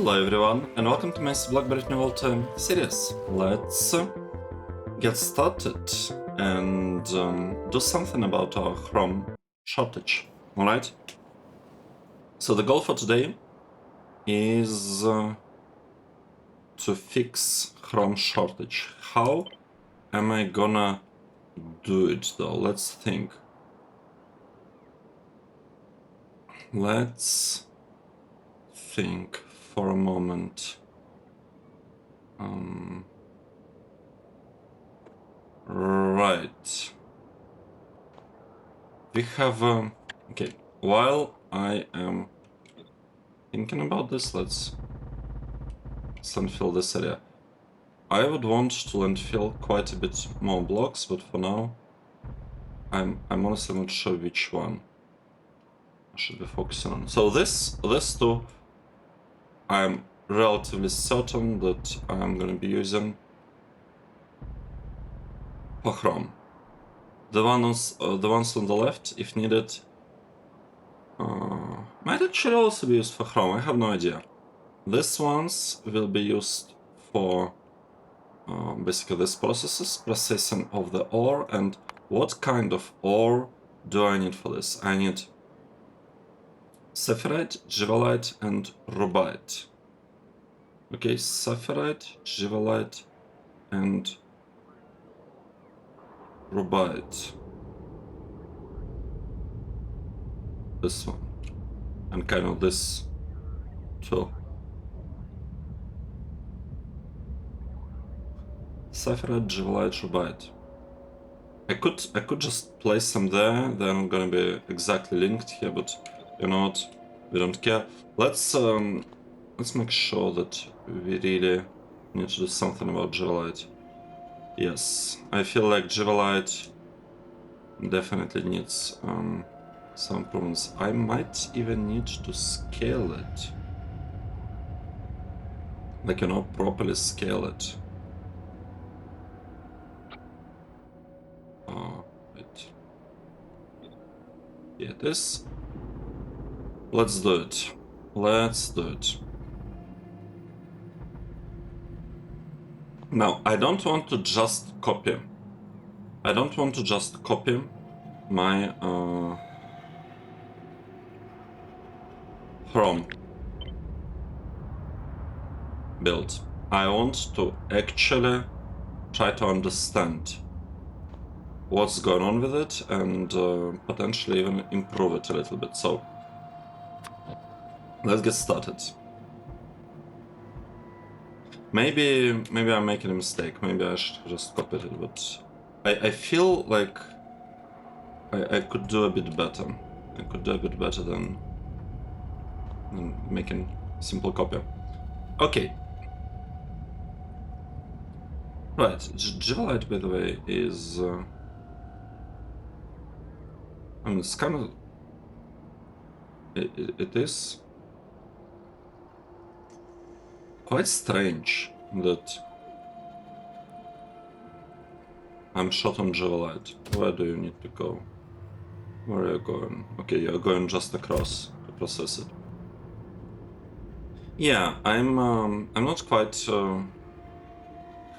Hello everyone, and welcome to my Seablock Pack series. Let's get started and do something about our Chrome shortage, alright? So the goal for today is to fix Chrome shortage. How am I gonna do it though? Let's think. Let's think for a moment. Right. We have okay, while I am thinking about this, let's landfill this area. I would want to landfill quite a bit more blocks, but for now I'm honestly not sure which one I should be focusing on. So this two I'm relatively certain that I'm gonna be using for Chrome. The ones on the left, if needed, might actually also be used for Chrome. I have no idea. These ones will be used for basically these processes, processing of the ore. And what kind of ore do I need for this? I need sapphirite, givalite, and rubite. Okay, sapphirite, givalite, and rubite. This one. And kind of this too. Sapphirite, givalite, rubite. I could just place them there. They're not gonna be exactly linked here, but you know what? We don't care. Let's make sure that we really need to do something about givalite. Yes, I feel like givalite definitely needs some improvements. I might even need to scale it. Like, you know, properly scale it. Wait. Yeah, this. Let's do it. Let's do it. Now, I don't want to just copy. I don't want to just copy my Chrome build. I want to actually try to understand what's going on with it and potentially even improve it a little bit. So let's get started. Maybe I'm making a mistake. Maybe I should just copy it, but I feel like I could do a bit better. I could do a bit better than making simple copy. Okay. Right, givalite, by the way, is I mean, it's kind of it is quite strange that I'm short on givalite. Where do you need to go? Where are you going? Okay, you're going just across to process it. Yeah, I'm not quite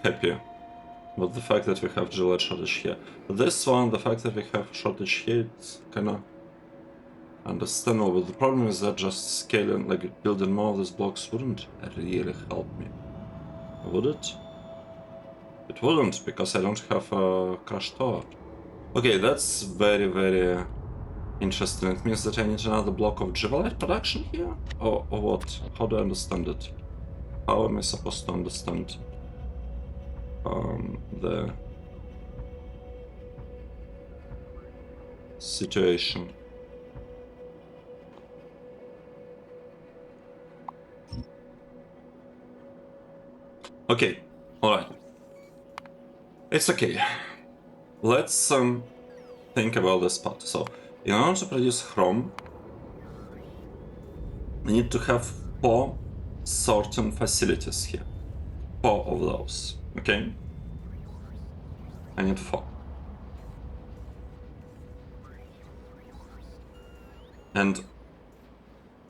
happy with the fact that we have givalite shortage here. This one, the fact that we have shortage here, it's kind of understandable. But the problem is that just scaling, like building more of these blocks, wouldn't really help me, would it? It wouldn't, because I don't have a crushed ore. Okay, that's very, very interesting. It means that I need another block of givalite production here? Or what? How do I understand it? How am I supposed to understand the situation? Okay, alright. It's okay. Let's think about this part. So, in order to produce chrome, I need to have 4 sorting facilities here. 4 of those, okay? I need 4. And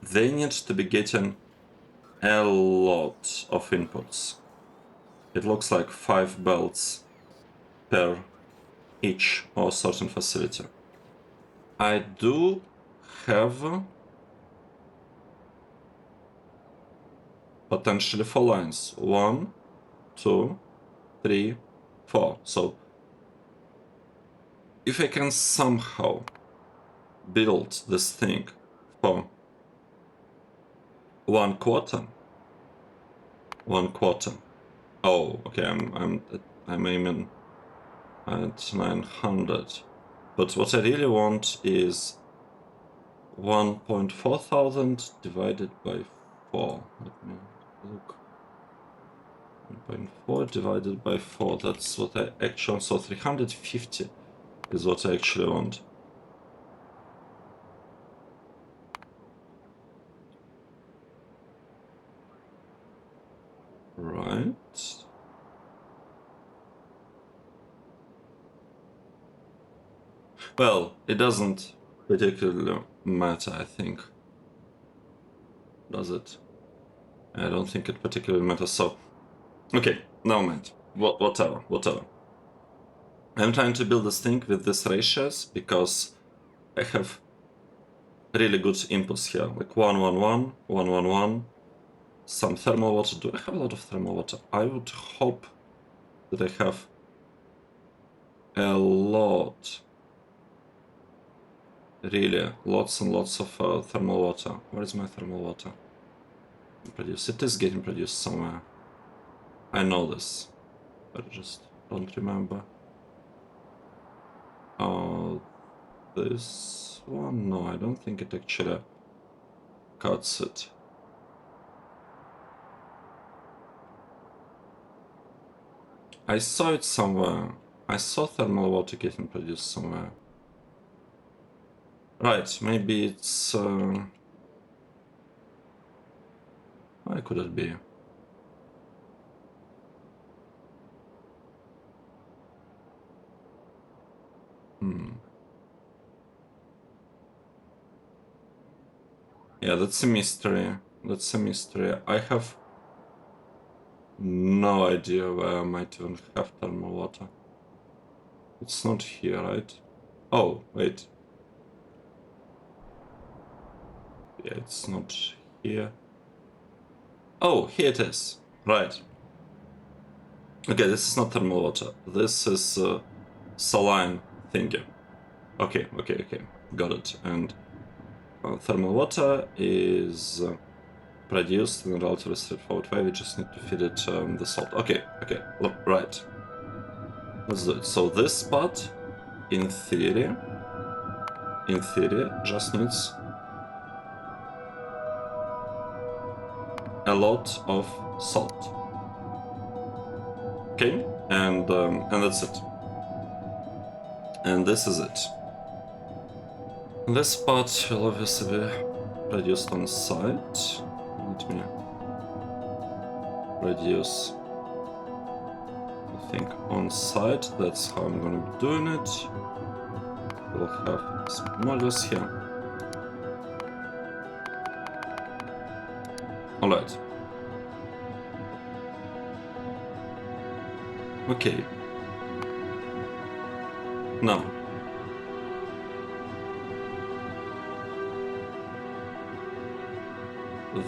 they need to be getting a lot of inputs. It looks like 5 belts per each or certain facility. I do have potentially 4 lines. 1, 2, 3, 4. So if I can somehow build this thing for 1/4. Oh, okay, I'm aiming at 900. But what I really want is 1.4 thousand divided by 4. Let me look. 1.4 divided by 4. That's what I actually. So 350 is what I actually want. Right. Well, it doesn't particularly matter, I think. Does it? I don't think it particularly matters. So, okay, never mind. Whatever. I'm trying to build this thing with these ratios because I have really good inputs here, like 1, 1, 1, 1, 1, 1, some thermal water. Do I have a lot of thermal water? I would hope that I have a lot. Really, lots and lots of thermal water. Where is my thermal water? It is getting produced somewhere. I know this, but I just don't remember. This one? No, I don't think it actually cuts it. I saw it somewhere. I saw thermal water getting produced somewhere. Right, maybe it's... why could it be? Yeah, that's a mystery. I have no idea where I might even have thermal water. It's not here, right? Oh, wait. Yeah, it's not here. Oh, here it is. Right. Okay, this is not thermal water. This is saline thingy. Okay. Got it. And thermal water is produced in a relatively straightforward way. We just need to feed it the salt. Okay. Look, right. Let's do it. So this part, in theory, just needs a lot of salt. Okay, and that's it. And this is it. This part will obviously be produced on site. Let me produce the thing on site. That's how I'm gonna be doing it. We'll have some modules here. Alright. Okay. Now.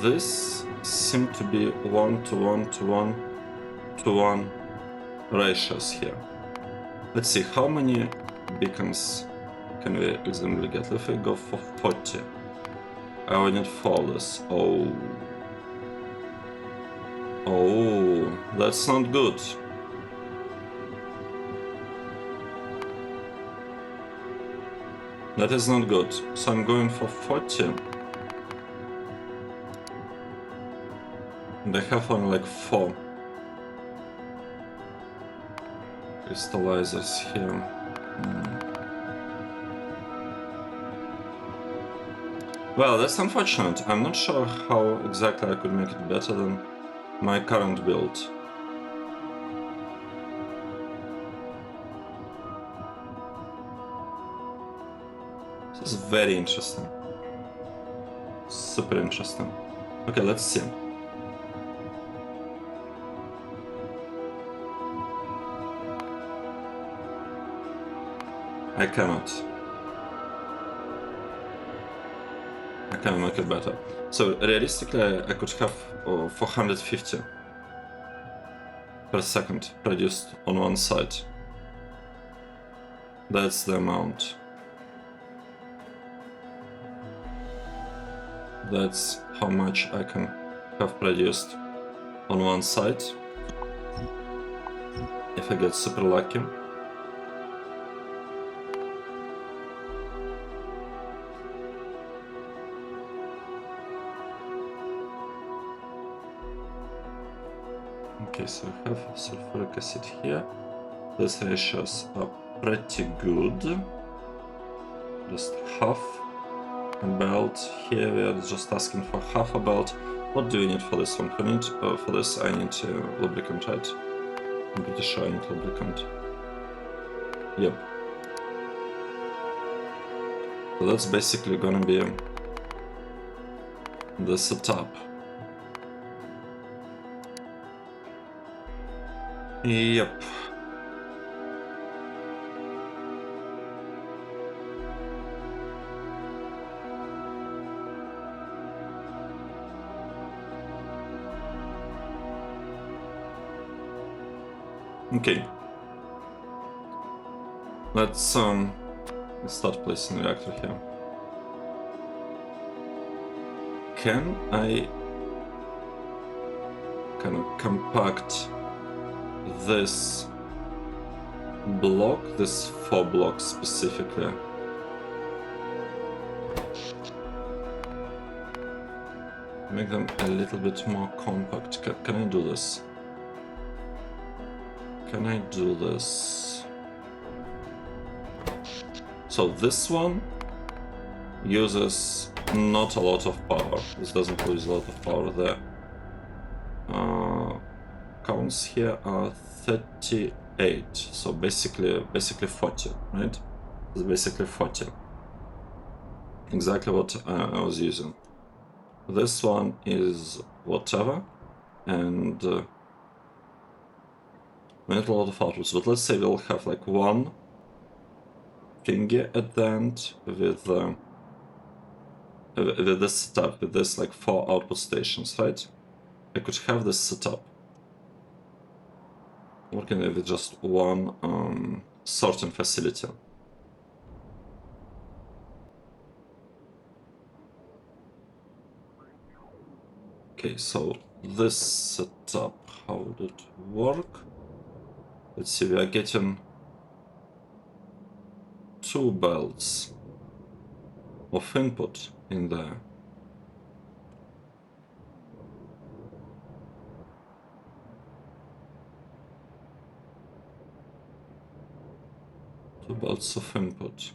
This seemed to be 1 to 1 to 1 to 1 ratios here. Let's see, how many beacons can we reasonably get? If we go for 40, I will need 4 of this. Oh, that's not good. That is not good. So I'm going for 40. And I have only like 4 crystallizers here. Well, that's unfortunate. I'm not sure how exactly I could make it better than my current build. This is very interesting. Super interesting. Okay, let's see. I cannot. I can make it better. So realistically, I could have 450 per second produced on one side. That's the amount. That's how much I can have produced on one side. If I get super lucky. Okay, so I have sulfuric acid here. These ratios are pretty good. Just half a belt. Here we are just asking for half a belt. What do we need for this one? For this I need lubricant, right? I'm pretty sure I need lubricant. Yep. So that's basically gonna be the setup. Yep. Okay. Let's start placing the reactor here. Can I kind of compact this block, this 4 blocks specifically? Make them a little bit more compact. Can I do this? Can I do this? So this one uses not a lot of power. This doesn't use a lot of power. The counts here are 38. So basically 40, right? It's basically 40. Exactly what I was using. This one is whatever, and not a lot of outputs, but let's say we'll have like one thingy at the end with this setup, with this like 4 output stations, right? I could have this setup working with just one sorting facility. Okay, so this setup, how would it work? Let's see, we are getting 2 belts of input in there. Two belts of input.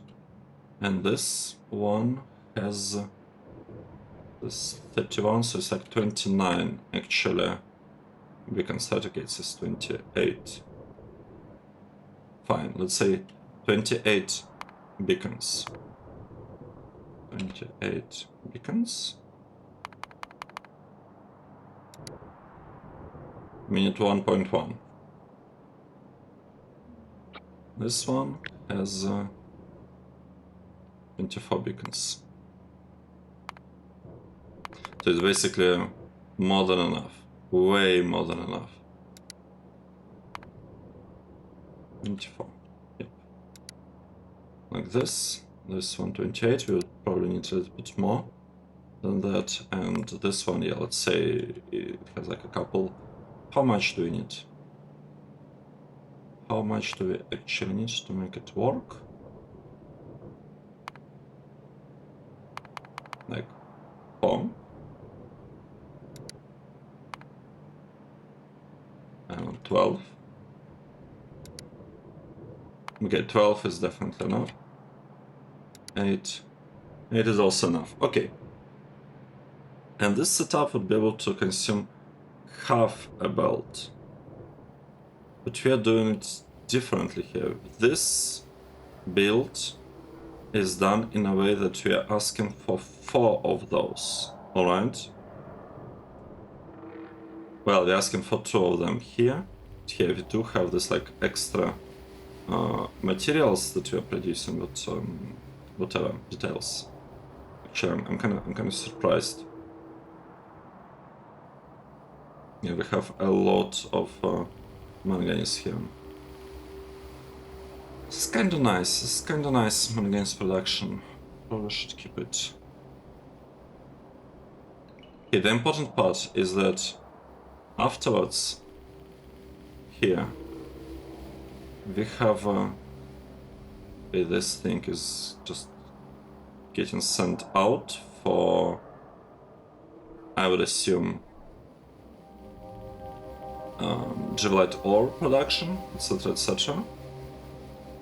And this one has this 31, so it's like 29 actually. Beacon certificates is 28. Fine, let's say 28 beacons. 28 beacons. Minute 1.1. This one has 24 beacons. So it's basically more than enough. Way more than enough. 24. Yep. Like this. This one 28. We'll probably need a little bit more than that. And this one, yeah, let's say it has like a couple. How much do we need? How much do we actually need to make it work? Like 4. And 12. Okay, 12 is definitely enough. 8. 8 is also enough. Okay. And this setup would be able to consume half a belt. But we are doing it differently here. This build is done in a way that we are asking for 4 of those. Alright? Well, we're asking for 2 of them here. Here we do have this like extra materials that we are producing, but whatever details. Actually, I'm kind of surprised. Yeah, we have a lot of manganese here. This is kind of nice. This is kind of nice manganese production. Probably should keep it. Okay, the important part is that afterwards, here, we have this thing is just getting sent out for, I would assume, Gibelite ore production, etc, etc.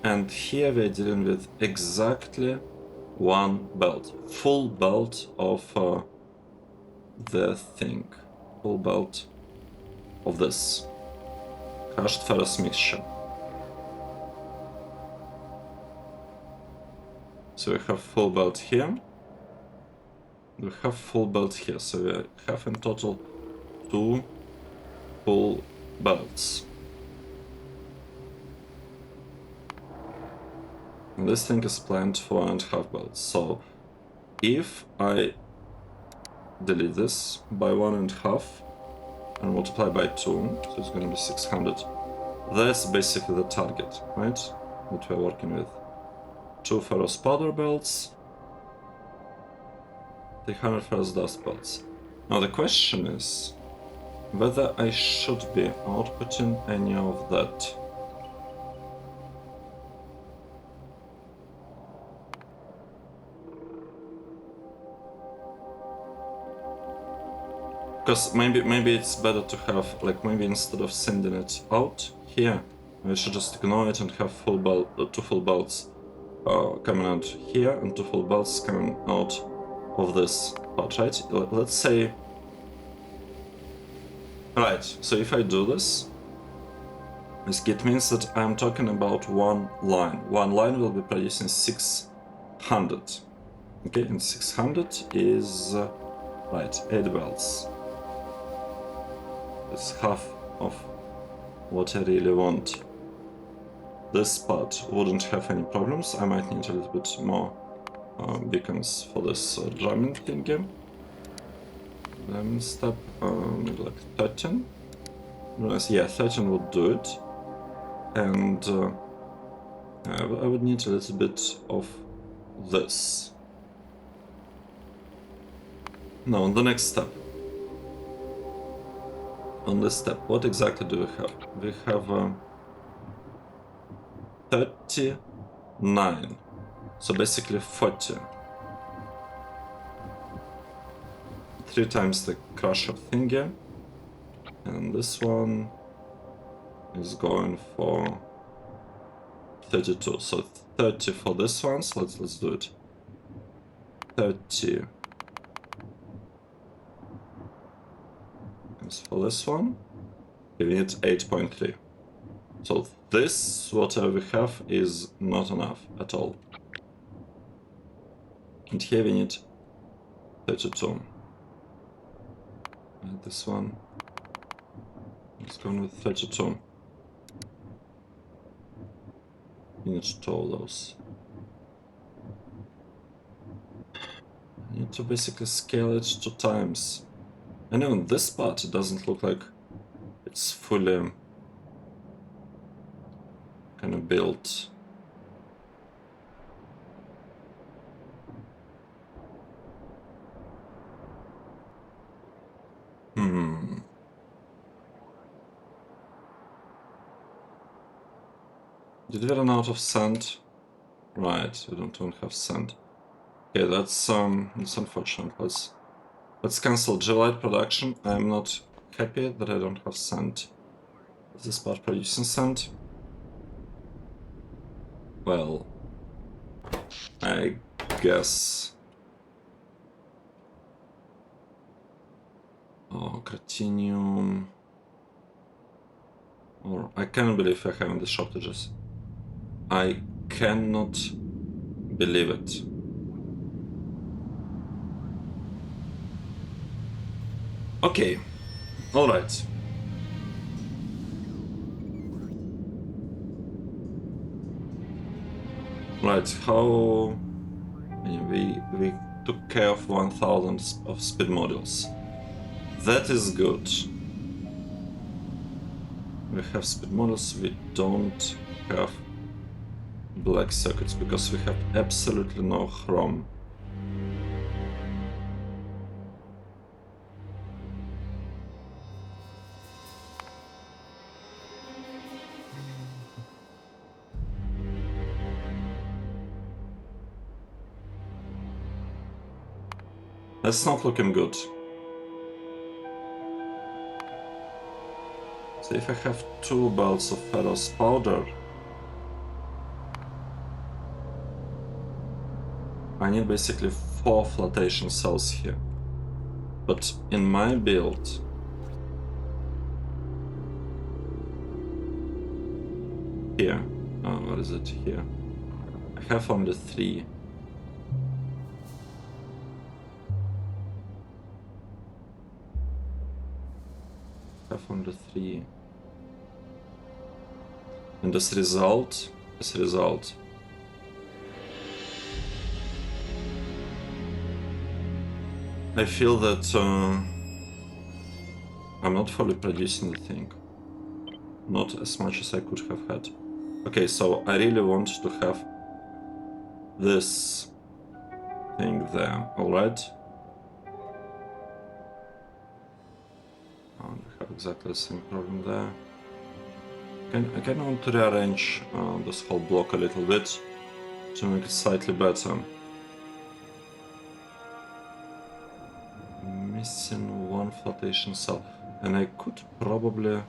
And here we're dealing with exactly one belt, full belt of the thing, full belt of this crushed ferrous mixture. So we have full belt here, we have full belt here, so we have in total 2 full belts. And this thing is planned for 1.5 belts, so if I delete this by 1.5 and multiply by 2, so it's gonna be 600. That's basically the target, right? That we're working with. 2 ferrous powder belts, 300 ferrous dust belts. Now the question is whether I should be outputting any of that. Because maybe it's better to have, like, maybe instead of sending it out here, we should just ignore it and have 2 full belts coming out here and 2 full belts coming out of this part, right? Let's say... Right, so if I do this, it means that I'm talking about one line. One line will be producing 600. Okay, and 600 is, right, 8 belts. It's half of what I really want. This part wouldn't have any problems. I might need a little bit more beacons for this drumming thingy. Diamond step, maybe like 13. Yeah, 13 would do it. And I would need a little bit of this. Now, on the next step. On this step, what exactly do we have? We have 39. So basically 40. 3 times the crusher thingy. And this one is going for 32. So 30 for this one. So let's do it. 30 is for this one. We need 8.3. So this, whatever we have, is not enough at all. And here we need 32. And this one is going with 32. We need 2 of those. I need to basically scale it 2 times. I know in this part it doesn't look like it's fully kind of built. Did we run out of sand? Right, we don't have sand. Okay, that's unfortunate. Let's cancel Gibelite production. I'm not happy that I don't have sand. Is this part producing sand? Well, I guess. Oh, Cratinium. Or I can't believe we're having the shortages. I cannot believe it. Okay, alright. Right, how we took care of 1000 of speed modules. That is good. We have speed modules, we don't have black circuits because we have absolutely no chrome. That's not looking good. So if I have 2 belts of ferrous powder, I need basically 4 flotation cells here. But in my build, here, what is it here? I have only 3. And as a result, I feel that I'm not fully producing the thing. Not as much as I could have had. Okay, so I really want to have this thing there, alright? We have exactly the same problem there. I kind of want to rearrange this whole block a little bit to make it slightly better. Missing 1 flotation cell, and I could probably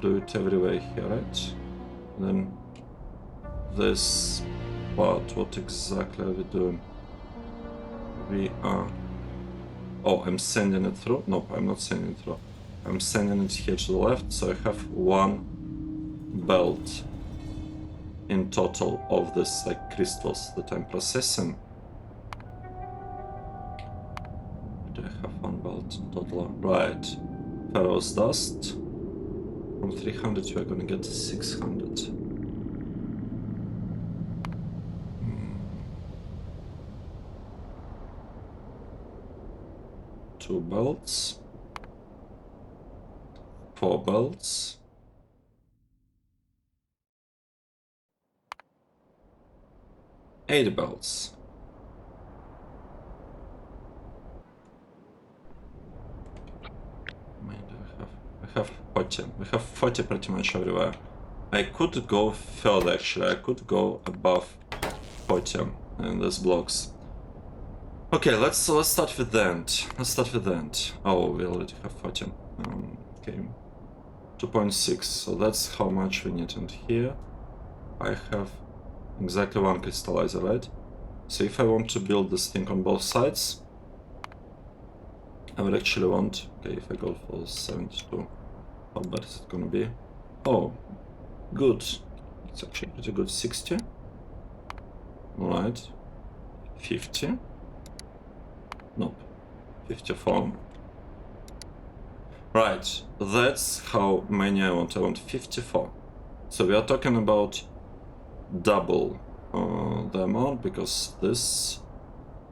do it everywhere here, right? Then this part, what exactly are we doing? We are... Oh, I'm sending it through? Nope, I'm not sending it through. I'm sending it here to the left, so I have 1 belt in total of this like crystals that I'm processing. Do I have 1 belt in total? Right. Ferrous dust. From 300 you are gonna get 600. Two belts. 4 belts. Eight belts. I have 40. We have 40 pretty much everywhere. I could go further actually. I could go above 40 in these blocks. Okay, let's start with the end. Oh, we already have 40. Okay. 2.6. So that's how much we need. And here I have exactly 1 crystallizer, right? So if I want to build this thing on both sides, I would actually want... Okay, if I go for 72, how bad is it gonna be? Oh, good. It's actually pretty good. 60. Alright. 50. Nope. 54. Right, that's how many I want. I want 54. So we are talking about double the amount, because this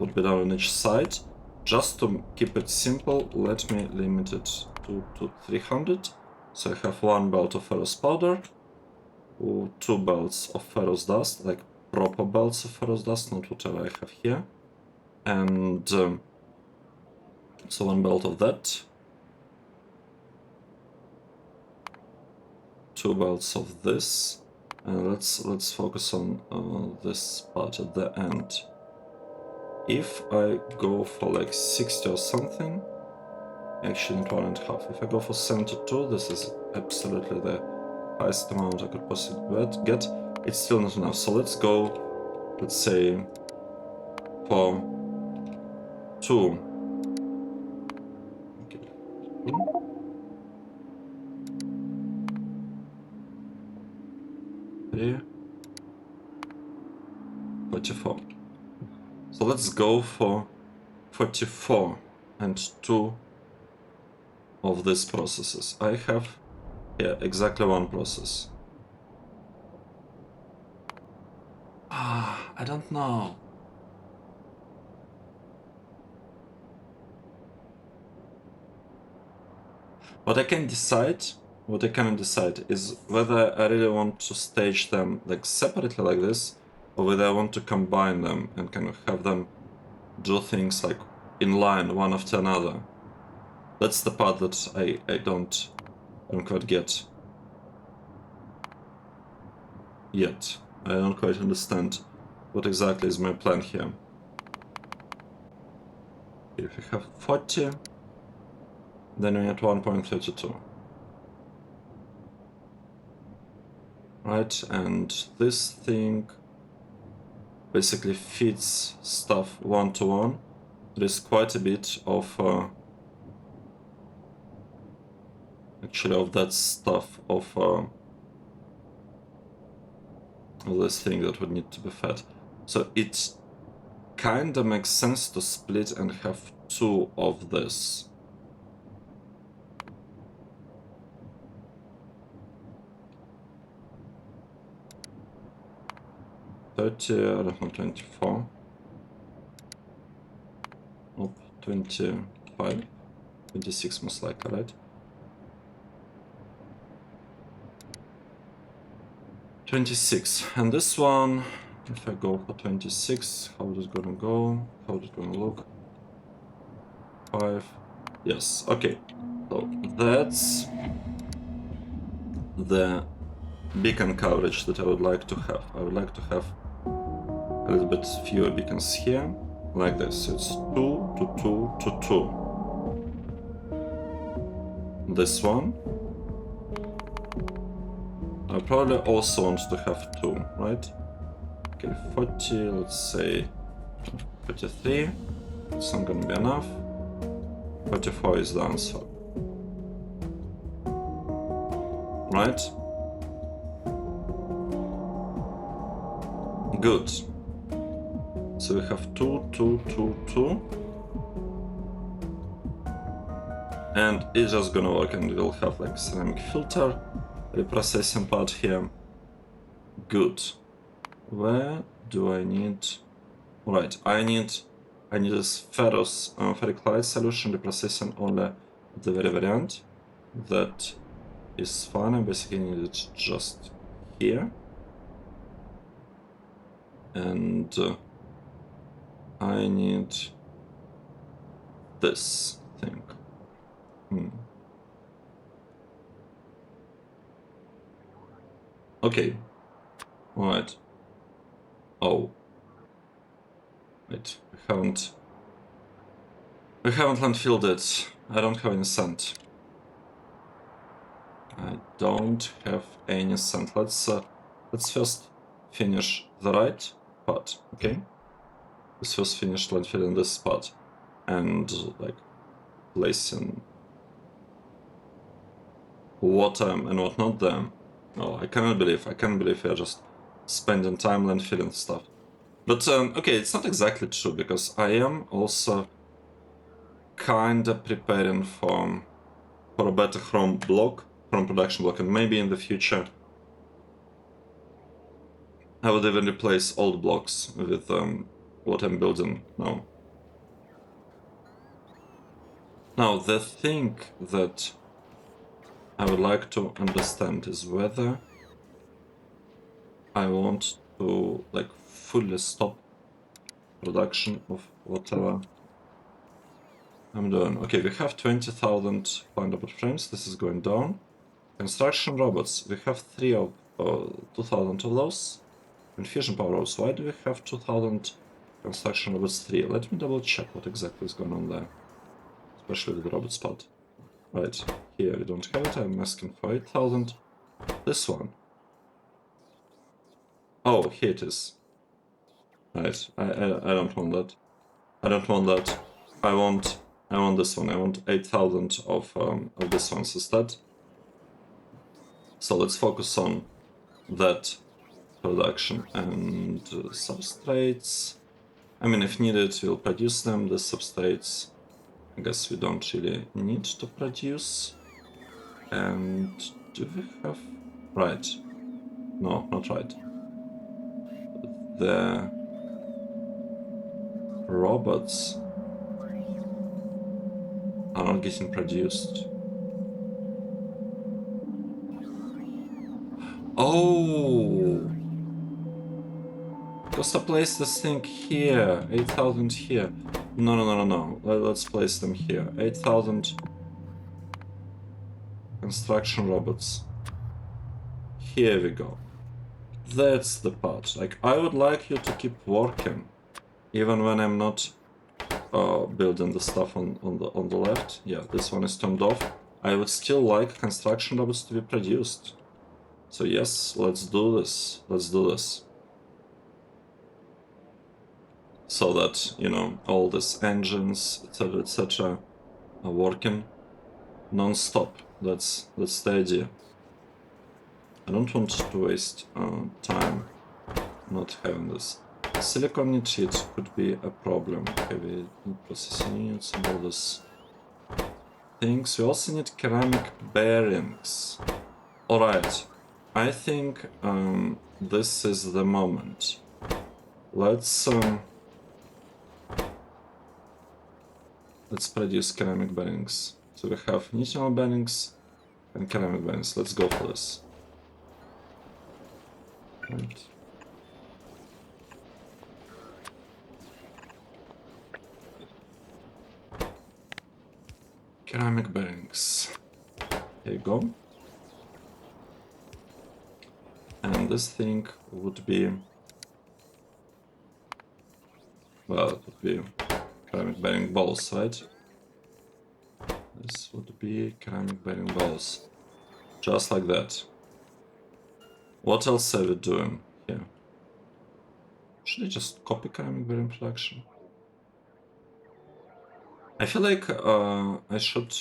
would be done on each side. Just to keep it simple, let me limit it to 300. So I have 1 belt of ferrous powder, 2 belts of ferrous dust, like proper belts of ferrous dust, not whatever I have here. And so 1 belt of that. 2 belts of this. And let's focus on this part at the end. If I go for like 60 or something, I actually need 1.5. If I go for 72, this is absolutely the highest amount I could possibly get. It's still not enough. So let's go, let's say, for 2. Okay. 3, 44. So let's go for 44 and 2 of these processes. I have Yeah, exactly one process. I don't know. What I can decide, what I can decide is whether I really want to stage them like separately like this, or whether I want to combine them and kind of have them do things like in line one after another. That's the part that I don't quite get yet. I don't quite understand what exactly is my plan here. If we have 40, then we get 1.32. Right, and this thing basically feeds stuff one-to-one. There's quite a bit of actually of that stuff of this thing that would need to be fed. So it kinda makes sense to split and have 2 of this. I don't know, 24. Nope, 25. 26 most likely, right? 26. And this one, if I go for 26, how is it gonna go? How is it gonna look? 5. Yes, okay. So that's the beacon coverage that I would like to have. I would like to have a little bit fewer beacons here, like this. It's 2 to 2 to 2. This one. I probably also want to have 2, right? Okay, 40, let's say 43. It's not gonna be enough. 44 is the answer. Right? Good. So we have 2, 2, 2, 2. And it's just gonna work, and we'll have like ceramic filter, reprocessing part here. Good. Where do I need? Right, I need this ferric Lite solution, reprocessing only the very variant. That is fine. I basically need it just here. And I need this thing. Okay. Alright. Oh. Wait, we haven't landfilled it. I don't have any sand. I don't have any sand. Let's first finish the right part, okay? Let's first finish landfilling this part and like placing water and whatnot there. Oh, I can't believe we're just spending time landfilling stuff. But okay, it's not exactly true, because I am also kinda preparing for a better Chrome production block, and maybe in the future I would even replace old blocks with what I'm building now. Now, the thing that I would like to understand is whether I want to like fully stop production of whatever I'm doing. Okay, we have 20,000 pineapple frames. This is going down. Construction robots. We have 2,000 of those. And fusion power robots. Why do we have 2,000 construction robots 3? Let me double check what exactly is going on there. Especially with the robot spot. Right, here we don't have it. I'm asking for 8,000. This one. Oh, here it is. Right, I don't want that. I don't want that. I want this one. I want 8,000 of this one instead. So let's focus on that production. And substrates. I mean, if needed, we'll produce them. The substrates, I guess we don't really need to produce. And Do we have... Right. No, not right. The robots are not getting produced. Oh! Because I place this thing here. 8,000 here. No, no, no, no, no. Let's place them here. 8,000 construction robots. Here we go. That's the part. Like, I would like you to keep working, even when I'm not building the stuff on the left. Yeah, this one is turned off. I would still like construction robots to be produced. So yes, let's do this. Let's do this. So that, you know, all these engines, etc., are working non-stop. That's the idea. I don't want to waste time not having this. Silicon niche heat could be a problem. Okay, we need processing units and all these things. We also need ceramic bearings. Alright, I think this is the moment. Let's produce ceramic bearings. So we have nitrile bearings and ceramic bearings. Let's go for this. Right. Ceramic bearings. Here you go. And this thing would be... Well, it would be ceramic bearing balls, right? This would be ceramic bearing balls. Just like that. What else are we doing here? Should I just copy ceramic bearing production? I feel like I should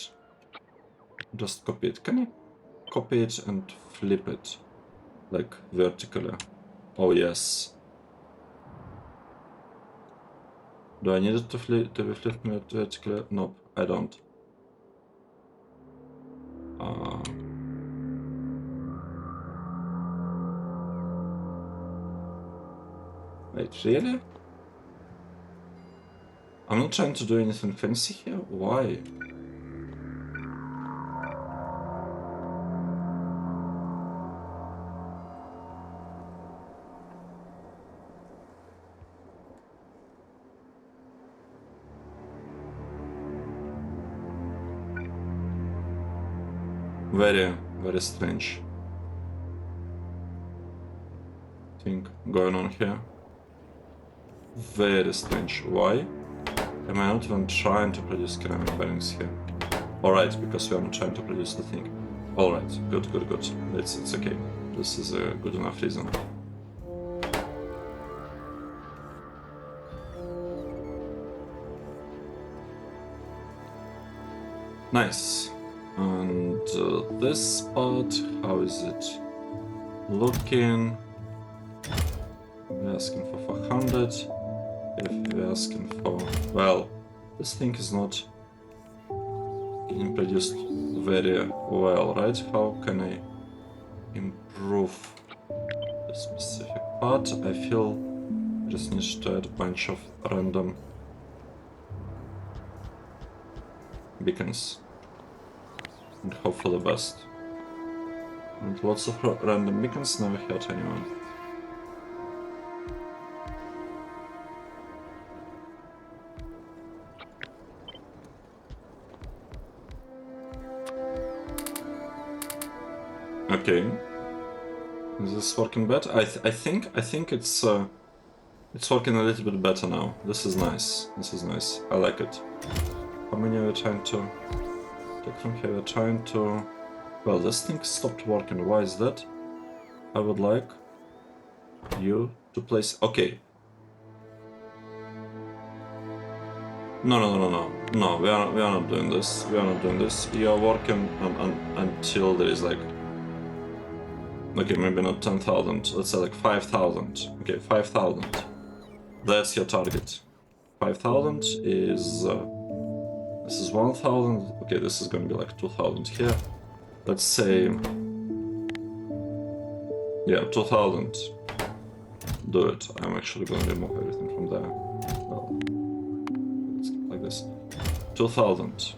just copy it. Can I copy it and flip it? Like vertically. Oh yes. Do I need it to be flipped vertically? Nope, I don't. Wait, really? I'm not trying to do anything fancy here? Why? Very, very strange thing going on here. Very strange. Why am I not even trying to produce ceramic bearings here? Alright, because we are not trying to produce the thing. Alright, good, good, good. It's okay. This is a good enough reason. Nice. And this part, how is it looking? We're asking for 400. If we're asking for... Well, this thing is not getting produced very well, right? How can I improve this specific part? I feel I just need to add a bunch of random beacons and hope for the best. And lots of random beacons, never hurt anyone. Okay, is this working better? I think it's working a little bit better now. This is nice. This is nice. I like it. How many are we trying to take from here? We're trying to... Well, this thing stopped working. Why is that? I would like you to place... Okay. No, no, no, no, no. No, we are not doing this. We are not doing this. You are working until there is like... Okay, maybe not 10,000. Let's say like 5,000. Okay, 5,000. That's your target. 5,000 is... this is 1,000. Okay, this is gonna be like 2,000 here. Let's say Yeah, 2000. Do it. I'm actually going to remove everything from there. Well, let's keep like this. 2000.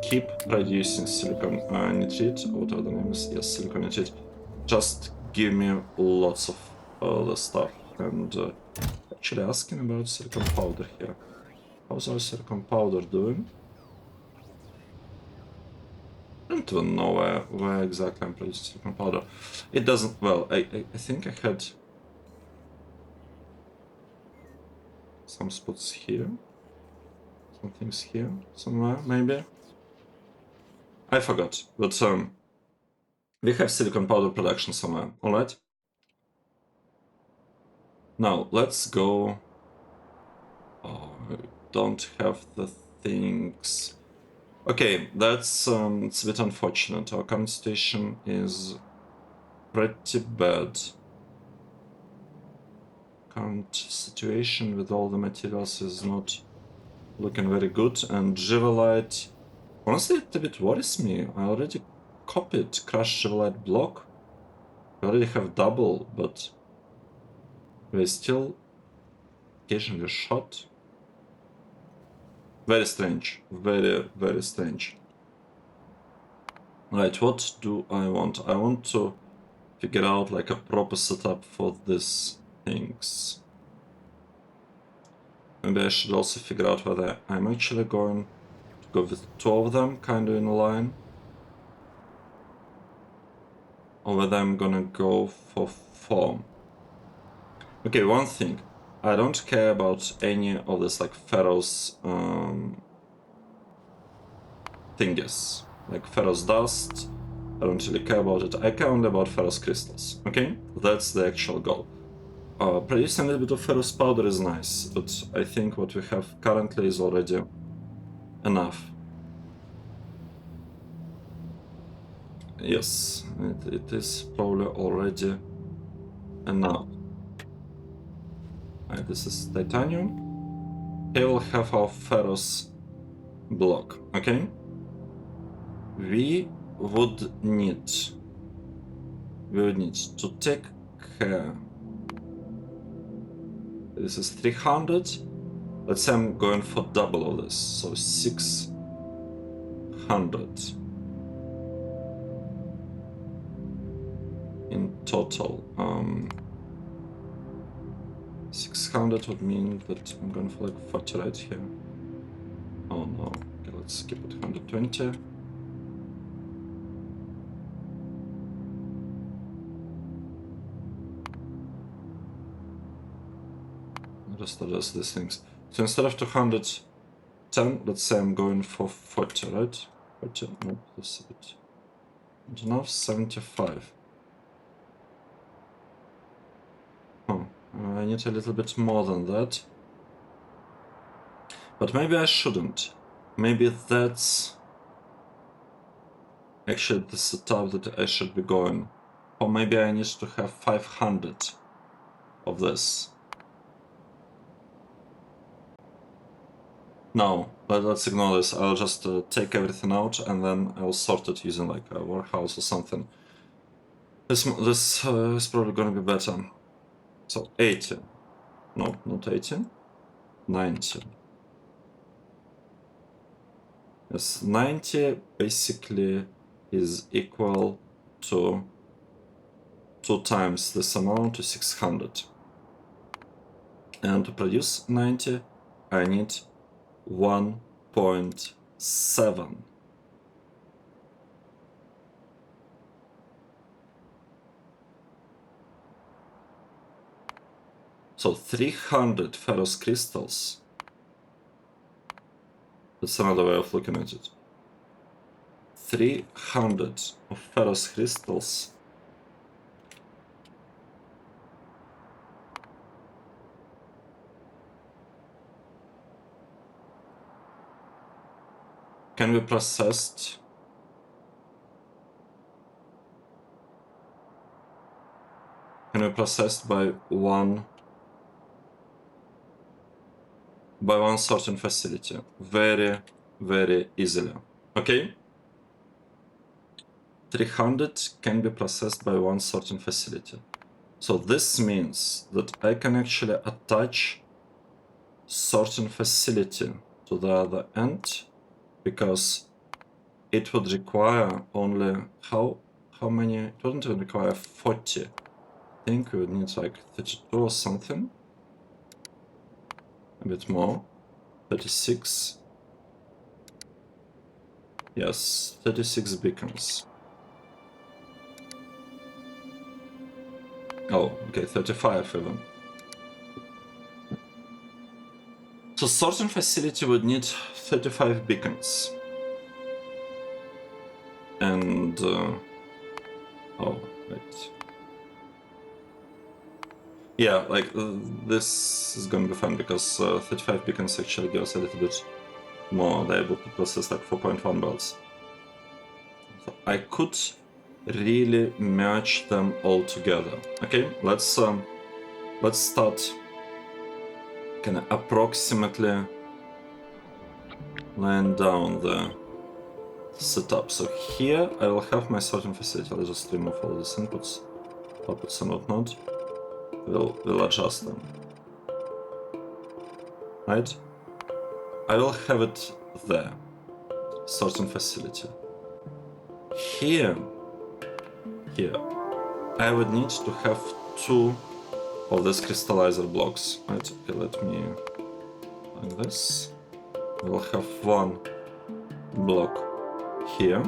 Keep producing silicon nitride, whatever the name is. Yes, silicon nitride. Just give me lots of the stuff. And actually asking about silicon powder here. How's our silicon powder doing? I don't even know where exactly I'm producing silicon powder. It doesn't, well, I think I had some spots here. Some things here, somewhere, maybe. I forgot, but we have silicon powder production somewhere, alright? Now, let's go... Oh, I don't have the things... Okay, that's it's a bit unfortunate. Our current situation is pretty bad. Current situation with all the materials is not looking very good, and Givelite... Honestly, it a bit worries me. I already copied crushed Givelite block. We already have double, but we still occasionally shot. Very strange. Very, very strange. Right, what do I want? I want to figure out like a proper setup for these things. Maybe I should also figure out whether I'm actually going to go with two of them kind of in a line, or whether I'm gonna go for four. Okay, one thing. I don't care about any of this like ferrous thingies. Like ferrous dust, I don't really care about it. I care only about ferrous crystals, okay? That's the actual goal. Producing a little bit of ferrous powder is nice, but I think what we have currently is already enough. Yes, it is probably already enough. Right, this is titanium. Okay, we'll have our ferrous block, okay? We would need to take care. This is 300. Let's say I'm going for double of this, so 600 in total. 600 would mean that I'm going for like 40 right here. Oh no, okay, let's skip it, 120. Just adjust these things. So instead of 210, let's say I'm going for 40, right? 40, no, that's a bit not enough, 75. Oh, I need a little bit more than that. But maybe I shouldn't. Maybe that's actually the setup that I should be going. Or maybe I need to have 500 of this. No, let's ignore this. I'll just take everything out and then I'll sort it using like a warehouse or something. This is probably gonna be better. So 80. No, not 80. 90. Yes, 90 basically is equal to 2 times this amount to 600. And to produce 90, I need 1.7. So 300 ferrous crystals. That's another way of looking at it. 300 of ferrous crystals can be processed by one certain facility very, very easily. Okay? 300 can be processed by one sorting facility. So this means that I can actually attach sorting facility to the other end, because it would require only how many? It wouldn't even require 40. I think we would need like 32 or something. A bit more. 36. Yes, 36 beacons. Oh, okay, 35 even. So sorting facility would need 35 beacons. And oh, wait. Yeah, like this is gonna be fun because 35 beacons actually give us a little bit more. They're able to process like 4.1 belts. So I could really merge them all together. Okay, let's start kind of approximately laying down the setup. So here I will have my sorting facility. I'll just remove all these inputs, outputs and whatnot. We'll adjust them. Right? I will have it there. Sorting facility. Here, I would need to have 2 of these crystallizer blocks. Right? Okay, let me like this. We'll have 1 block here.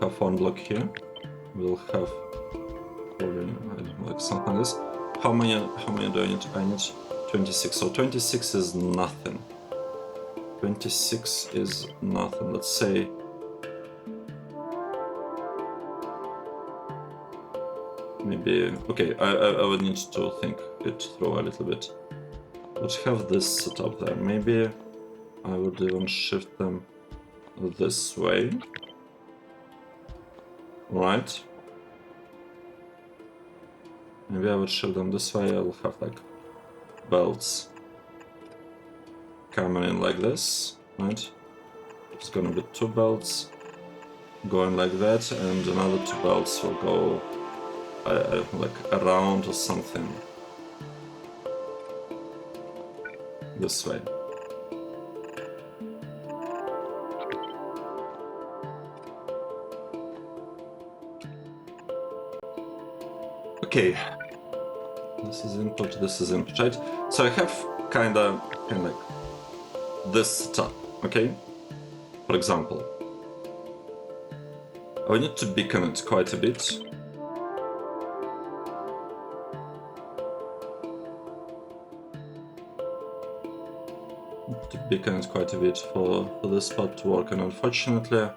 Have 1 block here. We'll have probably, I don't know, like something like this. How many do I need? I need 26. So 26 is nothing. 26 is nothing. Let's say maybe, okay, I would need to think it through a little bit. Let's have this set up there. Maybe I would even shift them this way. Right. Maybe I would shift them this way. I will have like belts coming in like this, right? It's gonna be 2 belts going like that, and another 2 belts will go like around or something this way. Okay, this is input, right? So I have kind of like this setup, okay? For example, I need to beacon it quite a bit. To beacon it quite a bit for this part to work, and unfortunately,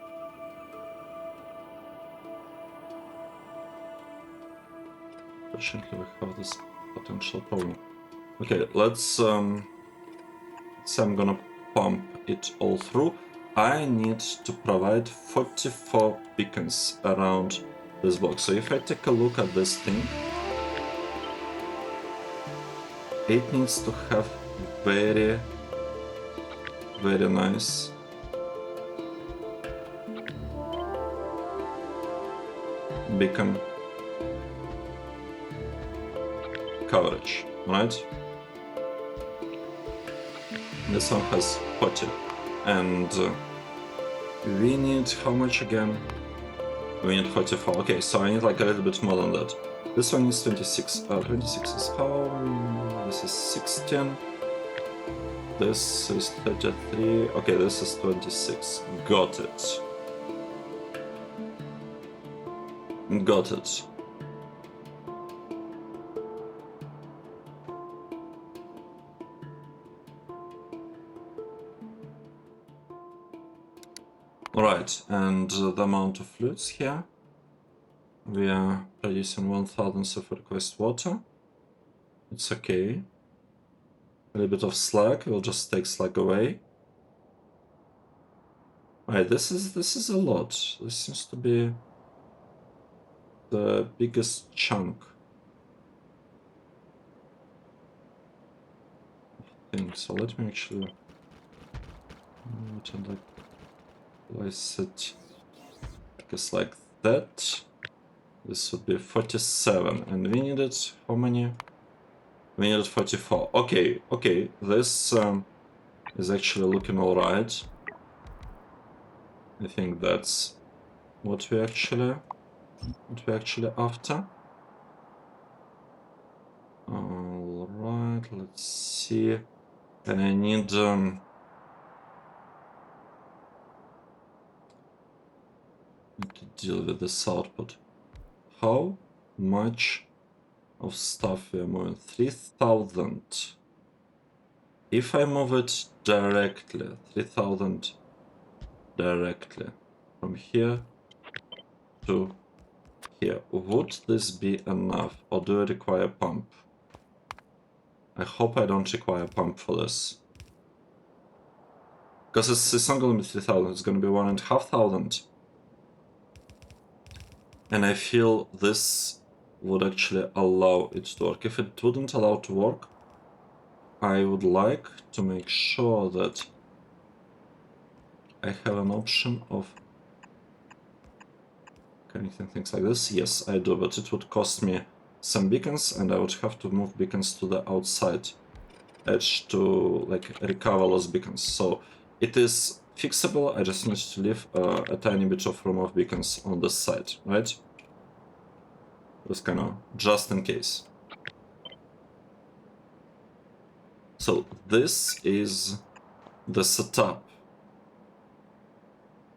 we have this potential problem. Okay, let's say I'm gonna pump it all through. I need to provide 44 beacons around this block. So if I take a look at this thing, it needs to have very, very nice beacon coverage, right? This one has 40, and we need how much again? We need 44. Okay, so I need like a little bit more than that. This one is 26. 26 is how? This is 16. This is 33. Okay, this is 26. Got it. Got it. Right, and the amount of fluids here. We are producing 1000 of request water. It's okay. A little bit of slack, we'll just take slack away. Right, this is a lot. This seems to be the biggest chunk of things. So let me actually What I'd like place it, because like that. This would be 47, and we needed how many? We needed 44. Okay, okay, this is actually looking alright. I think that's what we're actually after. Alright, let's see. And I need to deal with this output. How much of stuff we are moving? 3000. If I move it directly, 3000 directly from here to here, would this be enough, or do I require a pump? I hope I don't require a pump for this. Because it's not going to be 3000, it's going to be 1500. And I feel this would actually allow it to work. If it wouldn't allow to work, I would like to make sure that I have an option of connecting things like this. Yes, I do, but it would cost me some beacons, and I would have to move beacons to the outside edge to like recover those beacons. So it is fixable. I just need to leave a tiny bit of room of beacons on this side, right? Just kind of just in case. So this is the setup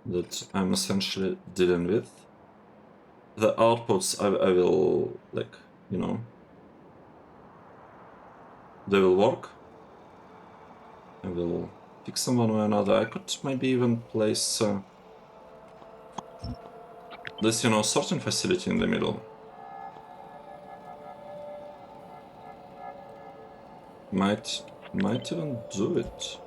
that I'm essentially dealing with. The outputs I will, like, you know, they will work. I will fix them one way or another. I could maybe even place this, you know, sorting facility in the middle. Might even do it.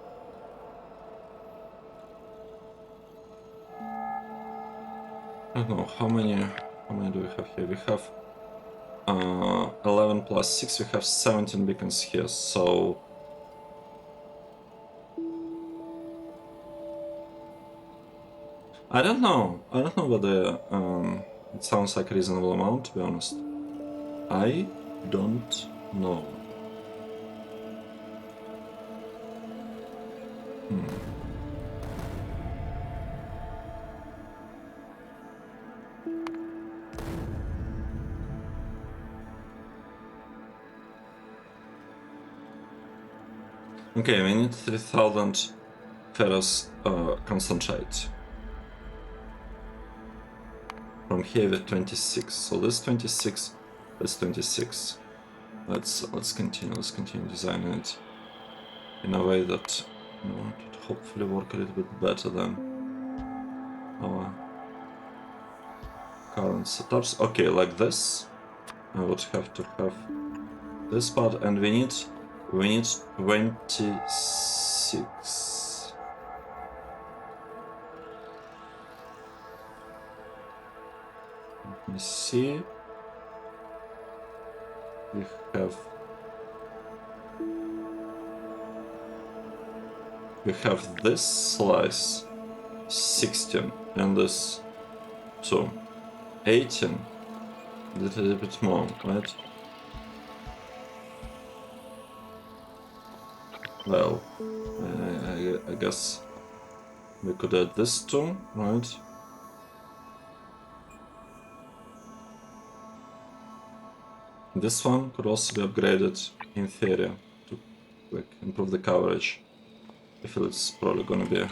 I don't know how many do we have here? We have 11 plus 6. We have 17 beacons here. So I don't know whether it sounds like a reasonable amount, to be honest. I don't know. Okay, we need 3000 ferrous concentrate. From here with 26. So this 26, this 26. Let's continue designing it in a way that, you know, it would hopefully work a little bit better than our current setups. Okay, like this. I would have to have this part, and we need 26. Let me see. We have this slice 16 and this 2 18. A little bit more, right? Well, I guess we could add this too, right? This one could also be upgraded in theory to like improve the coverage. I feel it's probably gonna be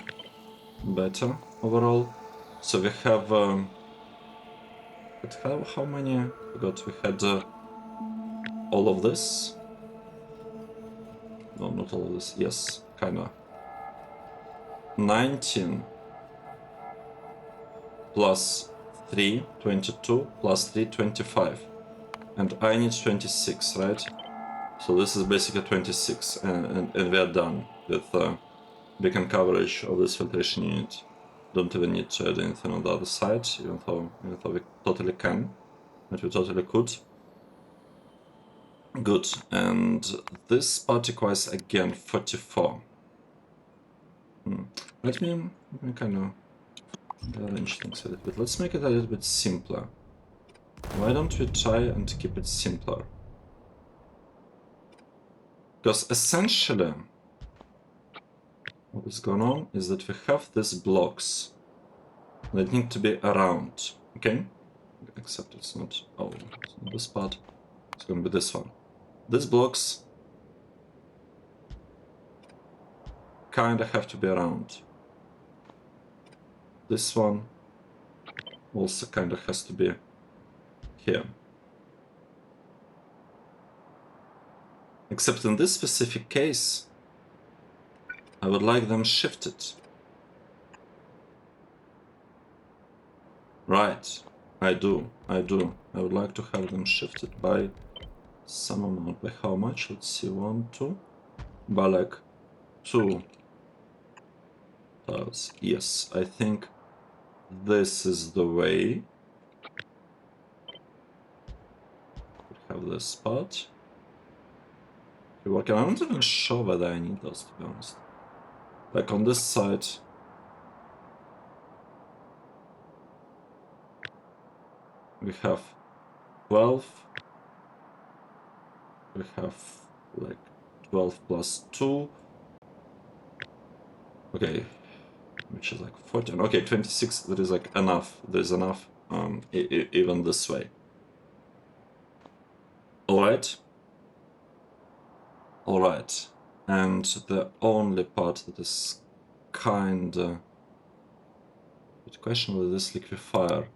better overall. So we have how many? I forgot. We had all of this. No, not all of this. Yes, kinda. 19 plus 3, 22 plus 3, 25. And I need 26, right? So this is basically 26, and we are done with beacon coverage of this filtration unit. Don't even need to add anything on the other side, even though we totally can, and we totally could. Good, and this part requires again 44. Let me kind of arrange things a little bit. Let's make it a little bit simpler. Why don't we try and keep it simpler? Because essentially, what is going on is that we have these blocks that need to be around, okay? Except it's not, it's not this part, it's going to be this one. These blocks kind of have to be around. This one also kind of has to be here. Except in this specific case, I would like them shifted. Right, I do. I would like to have them shifted by some amount. By how much? Let's see, 1, 2. By like 2 tiles. Yes, I think this is the way. We have this spot. Working. I'm not even sure whether I need those, to be honest. Like on this side, we have 12. We have like 12 plus 2. Okay, which is like 14. Okay, 26. There is like enough. There's enough even this way. Alright. Alright. And the only part that is kinda questionable is this liquefier.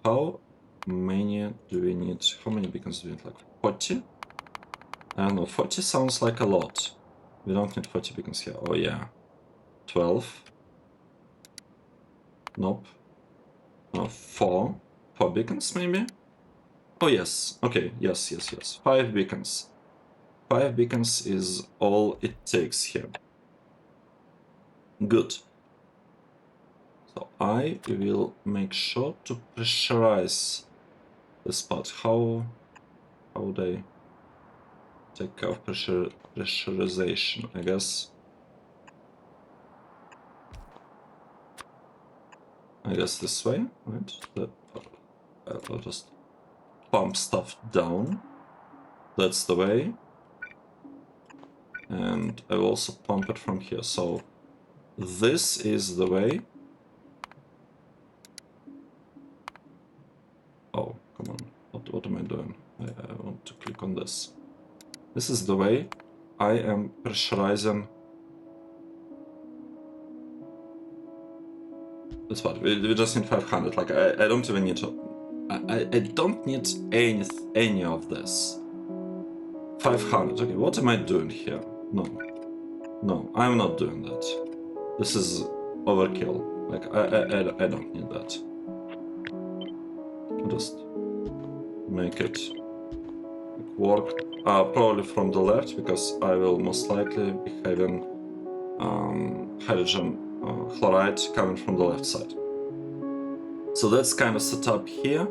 How many do we need? How many beacons do we need? Like 40? I don't know, 40 sounds like a lot. We don't need 40 beacons here. Oh yeah. 12. Nope. No, 4. 4 beacons maybe? Oh yes. Okay, yes. 5 beacons. 5 beacons is all it takes here. Good. So I will make sure to pressurize the spot. How would I take care of pressurization? I guess this way, right? I'll just pump stuff down. That's the way. And I will also pump it from here. So this is the way. Oh, come on. What am I doing? I want to click on this. This is the way I am pressurizing. That's what we just need 500. Like I don't even need to. I don't need any of this. 500. Okay, what am I doing here? No, I'm not doing that. This is overkill. Like I don't need that. I'll just make it work. Probably from the left, because I will most likely be having hydrogen chloride coming from the left side. So that's kind of set up here.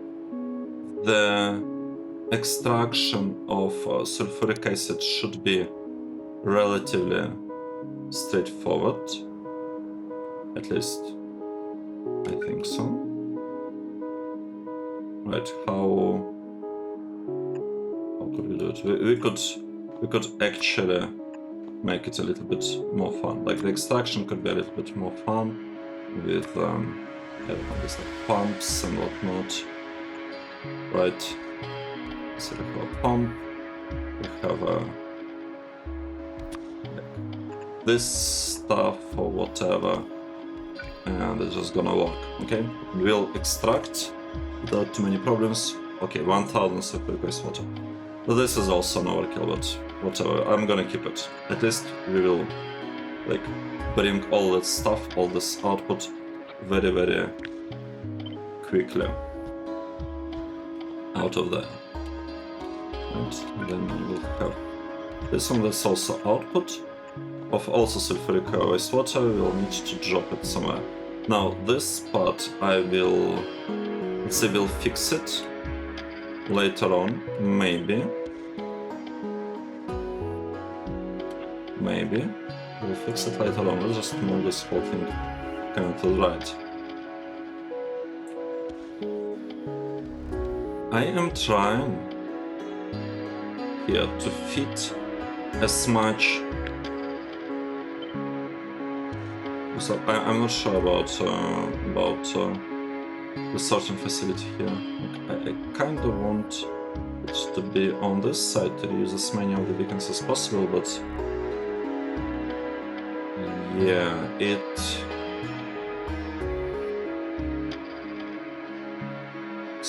The extraction of sulfuric acid should be relatively straightforward. At least I think so. Right, how could we do it? We could actually make it a little bit more fun. Like the extraction could be a little bit more fun with I don't know, these like pumps and whatnot. Right. So we have a pump. We have like this stuff or whatever, and it's just gonna work. Okay. We'll extract without too many problems. Okay, 1000 sulfuric acid water. But this is also an overkill, but whatever, I'm gonna keep it. At least we will like bring all that stuff, all this output very, very quickly out of there. Right, and then we'll have this one that's also output of also sulfuric wastewater. We'll need to drop it somewhere. Now this part I will, let's say we'll fix it later on, maybe. We'll fix it later on. Let's just move this whole thing kind of to the right. I am trying here to fit as much. So I'm not sure about the sorting facility here. Like, I kind of want it to be on this side to use as many of the beacons as possible, but yeah, it's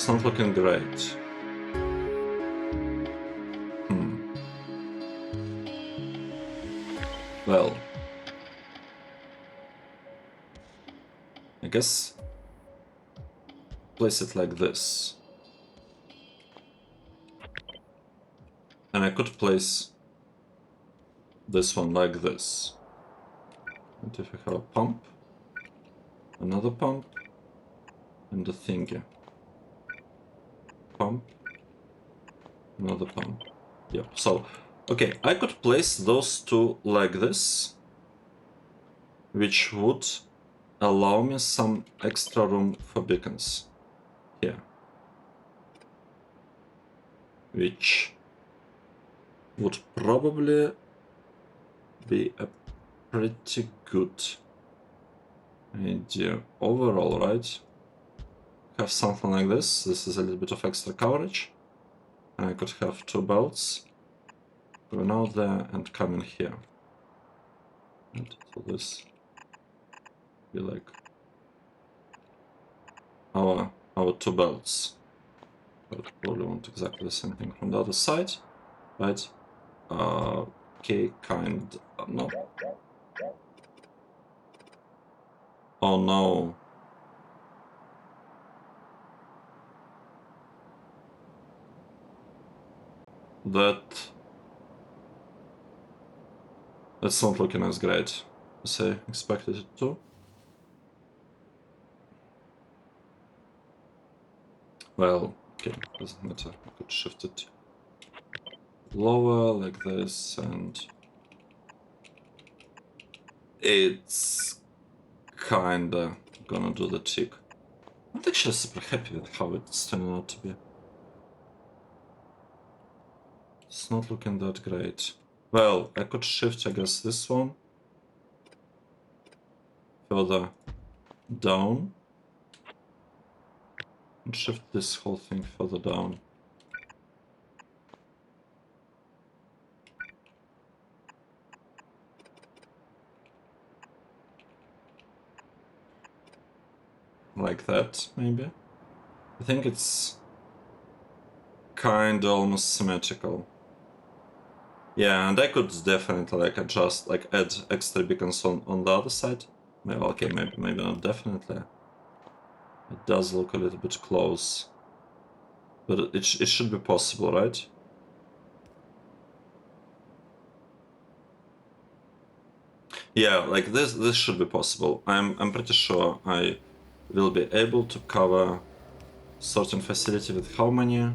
not looking great. Well, I guess place it like this. And I could place this one like this. And if I have a pump, another pump, and a thingy. Pump, another pump. Yeah, so, okay, I could place those two like this, which would allow me some extra room for beacons here. Which would probably be a pretty good idea overall, right? Have something like this. This is a little bit of extra coverage. And I could have two belts going out there and come in here. And so this be like our two belts. But probably want exactly the same thing from the other side, right? Okay, kind of, no. Oh no. That's not looking as great as I expected it to. Well, okay, doesn't matter. I could shift it lower like this, and it's kinda gonna do the trick. I'm not actually super happy with how it's turning out to be. It's not looking that great. Well, I could shift, I guess, this one further down and shift this whole thing further down. Like that, maybe. I think it's kinda almost symmetrical. Yeah, and I could definitely like adjust, like add extra beacons on the other side. Maybe, okay, maybe not definitely. It does look a little bit close, but it should be possible, right? Yeah, like this should be possible. I'm pretty sure I will be able to cover certain facility with how many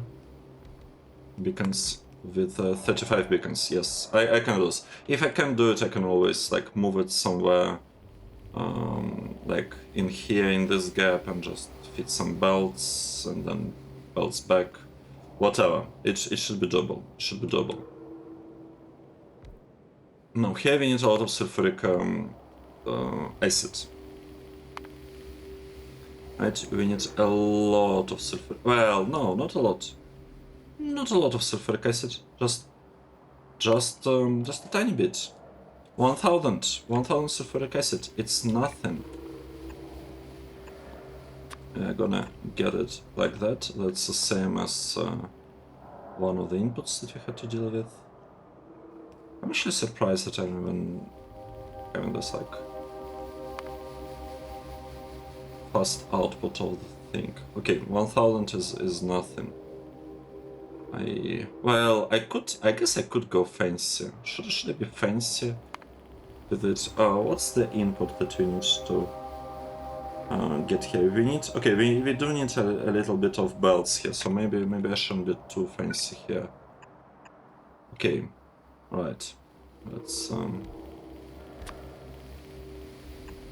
beacons? With 35 beacons. Yes, I can do this. If I can do it, I can always like move it somewhere, like in here in this gap, and just fit some belts and then belts back. Whatever. It should be doable. It should be doable. No, here we need a lot of sulfuric acid. Right, we need a lot of sulfur. Well, no, not a lot. Not a lot of sulfuric acid. Just a tiny bit. 1000 sulfuric acid. It's nothing. We're gonna get it like that. That's the same as one of the inputs that we had to deal with. I'm actually surprised that I'm even having this like fast output of the thing. Okay, 1000 is nothing. I guess I could go fancy. Should I be fancy with it? What's the input that we need to get here? We need, okay, we do need a little bit of belts here, so maybe I shouldn't be too fancy here. Okay, right. Let's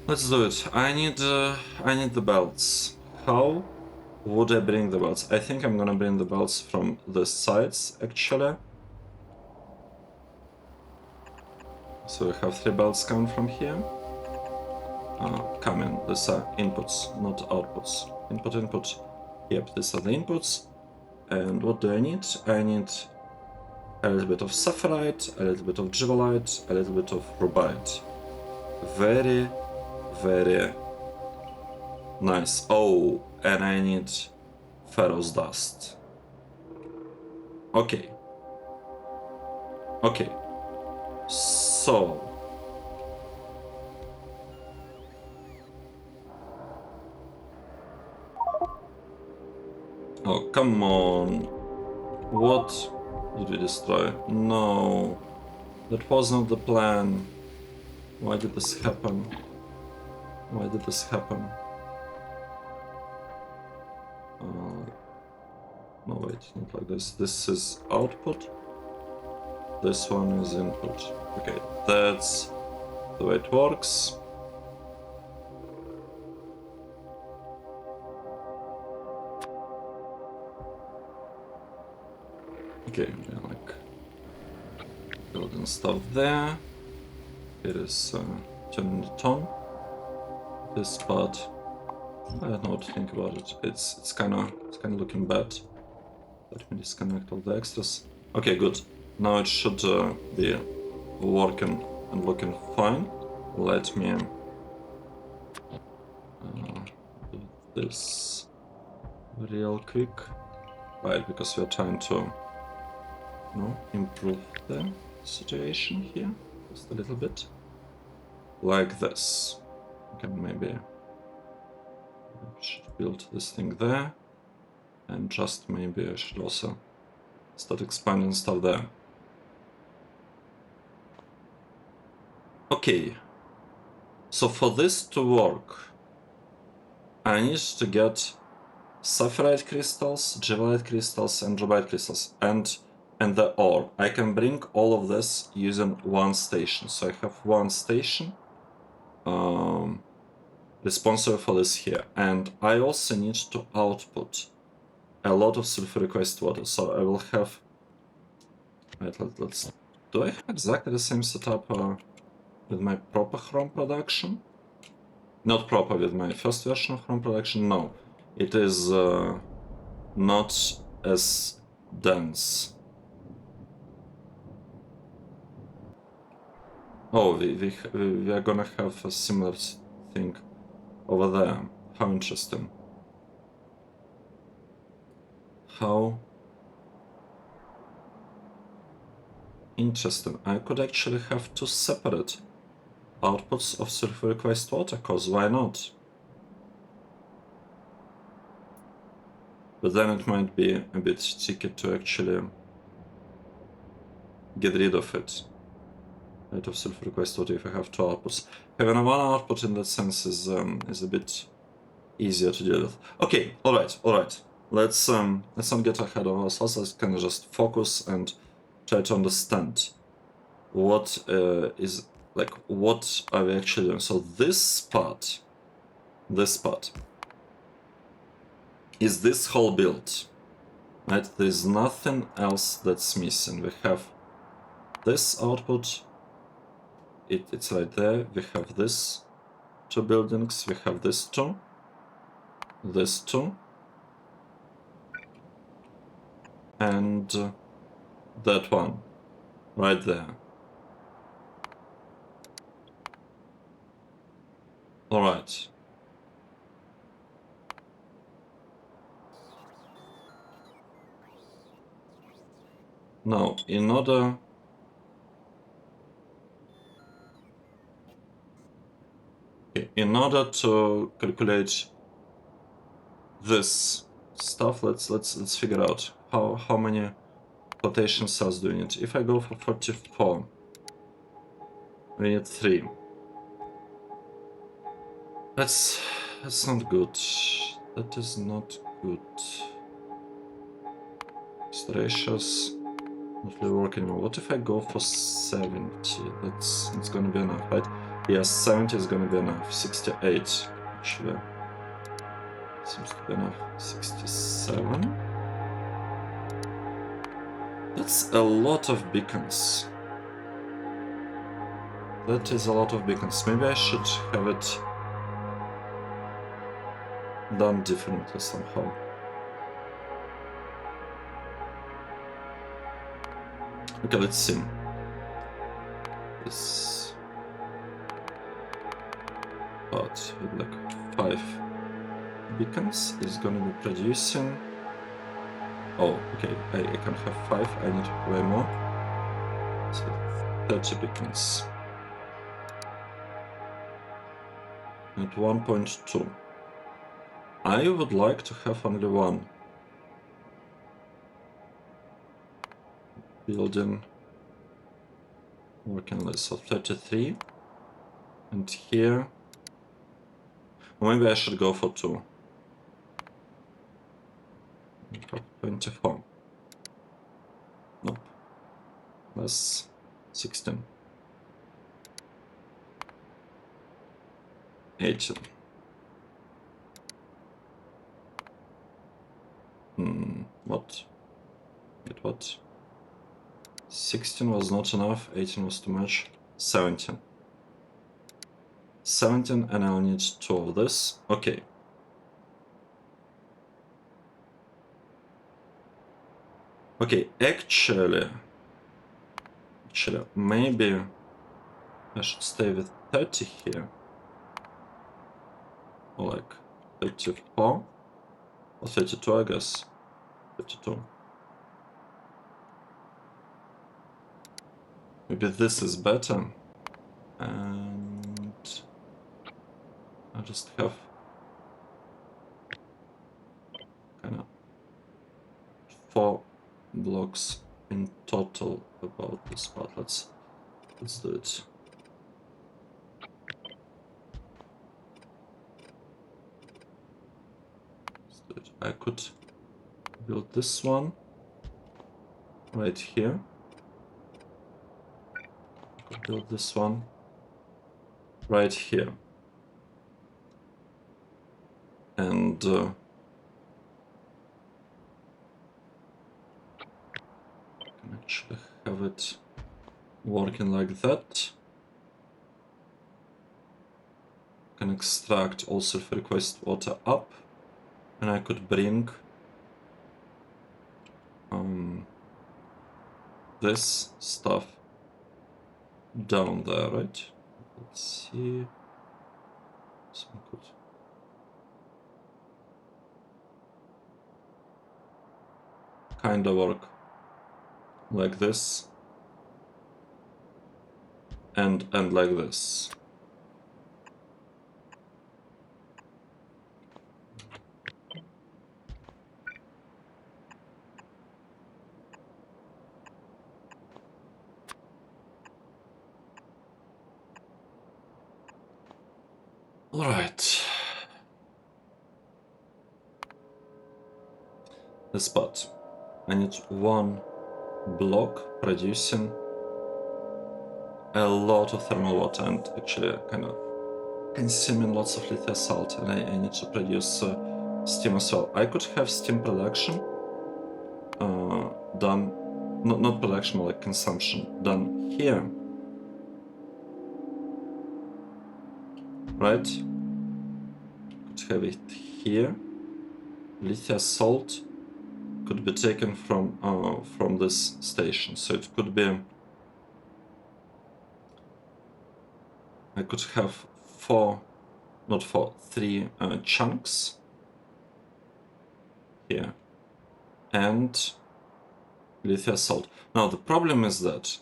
Let's do it. I need the belts. How would I bring the belts? I think I'm gonna bring the belts from the sides, actually. So we have 3 belts coming from here. Coming. These are inputs, not outputs. Input, input. Yep, these are the inputs. And what do I need? I need a little bit of sapphirite, a little bit of gibbelite, a little bit of rubite. Very, very nice. Oh, and I need ferrous dust. Okay. Okay. So. Oh, come on. What did we destroy? No. That wasn't the plan. Why did this happen? Why did this happen? No, wait, not like this. This is output. This one is input. Okay, that's the way it works. Okay, yeah, like building stuff there. It is turning the tone. This part, I don't know what to think about it. It's kind of looking bad. Let me disconnect all the extras. Okay, good. Now it should be working and looking fine. Let me do this real quick. Right, because we're trying to improve the situation here just a little bit. Like this. Okay, maybe I should build this thing there. And just maybe I should also start expanding stuff there. Okay. So for this to work, I need to get sapphirite crystals, gibbelite crystals, and rubite crystals, and the ore. I can bring all of this using one station. So I have one station responsible for this here, and I also need to output a lot of sulfuric wastewater. So I will have. Right, let's. Do I have exactly the same setup with my proper chrome production? Not proper with my first version of chrome production. No, it is not as dense. Oh, we are gonna have a similar thing over there. How interesting. How interesting. I could actually have 2 separate outputs of sulfuric wastewater, cause why not? But then it might be a bit tricky to actually get rid of it. Out of sulfuric wastewater if I have 2 outputs. Having one output in that sense is a bit easier to deal with. Okay, all right. Let's not get ahead of ourselves. Let's kind of just focus and try to understand what is like what are we actually doing. So this part is this whole build, right? There's nothing else that's missing. We have this output. It's right there. We have this 2 buildings. We have this 2. This 2. And that one. Right there. Alright. Now, in order to calculate this stuff, let's figure out how many flotation cells do we need. If I go for 44, we need 3. That's not good. That is not good. These ratios not really work anymore. What if I go for 70? That's gonna be enough, right? Yes, 70 is gonna be enough. 68, actually. Seems to be enough. 67. That's a lot of beacons. That is a lot of beacons. Maybe I should have it done differently somehow. Okay, let's see. This part with like 5 beacons is gonna be producing. Oh, okay, I can have 5, I need way more. So 30 beacons. At 1.2. I would like to have only one. Building working list, so 33. And here, maybe I should go for 2. 24. Nope. That's 16. 18. What? Wait, what? 16 was not enough, 18 was too much. 17. 17, and I'll need 2 of this. Okay. Okay, actually, maybe I should stay with 30 here. Or like 34. Or 32, I guess. 32. Maybe this is better. And I just have kind of 4 blocks in total about this part. Let's do it. I could build this one right here. I could build this one right here. And can actually have it working like that. Can extract all self-request water up, and I could bring this stuff down there, right? Let's see. Some good. Kind of work like this, and like this. All right. This part. I need 1 block producing a lot of thermal water, and actually kind of consuming lots of lithium salt, and I need to produce steam as well. I could have steam production done, not production, more like consumption done here, right? Could have it here. Lithium salt could be taken from this station, so it could be. I could have 3 chunks here, and lithium salt. Now the problem is that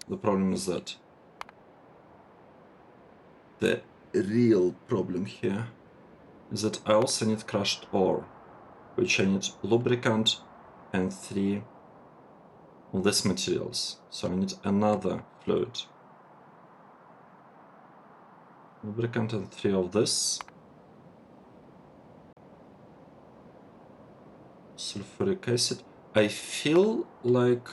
the real problem here is that I also need crushed ore, which I need lubricant and 3 of these materials. So I need another fluid. Lubricant and 3 of this. Sulfuric acid. I feel like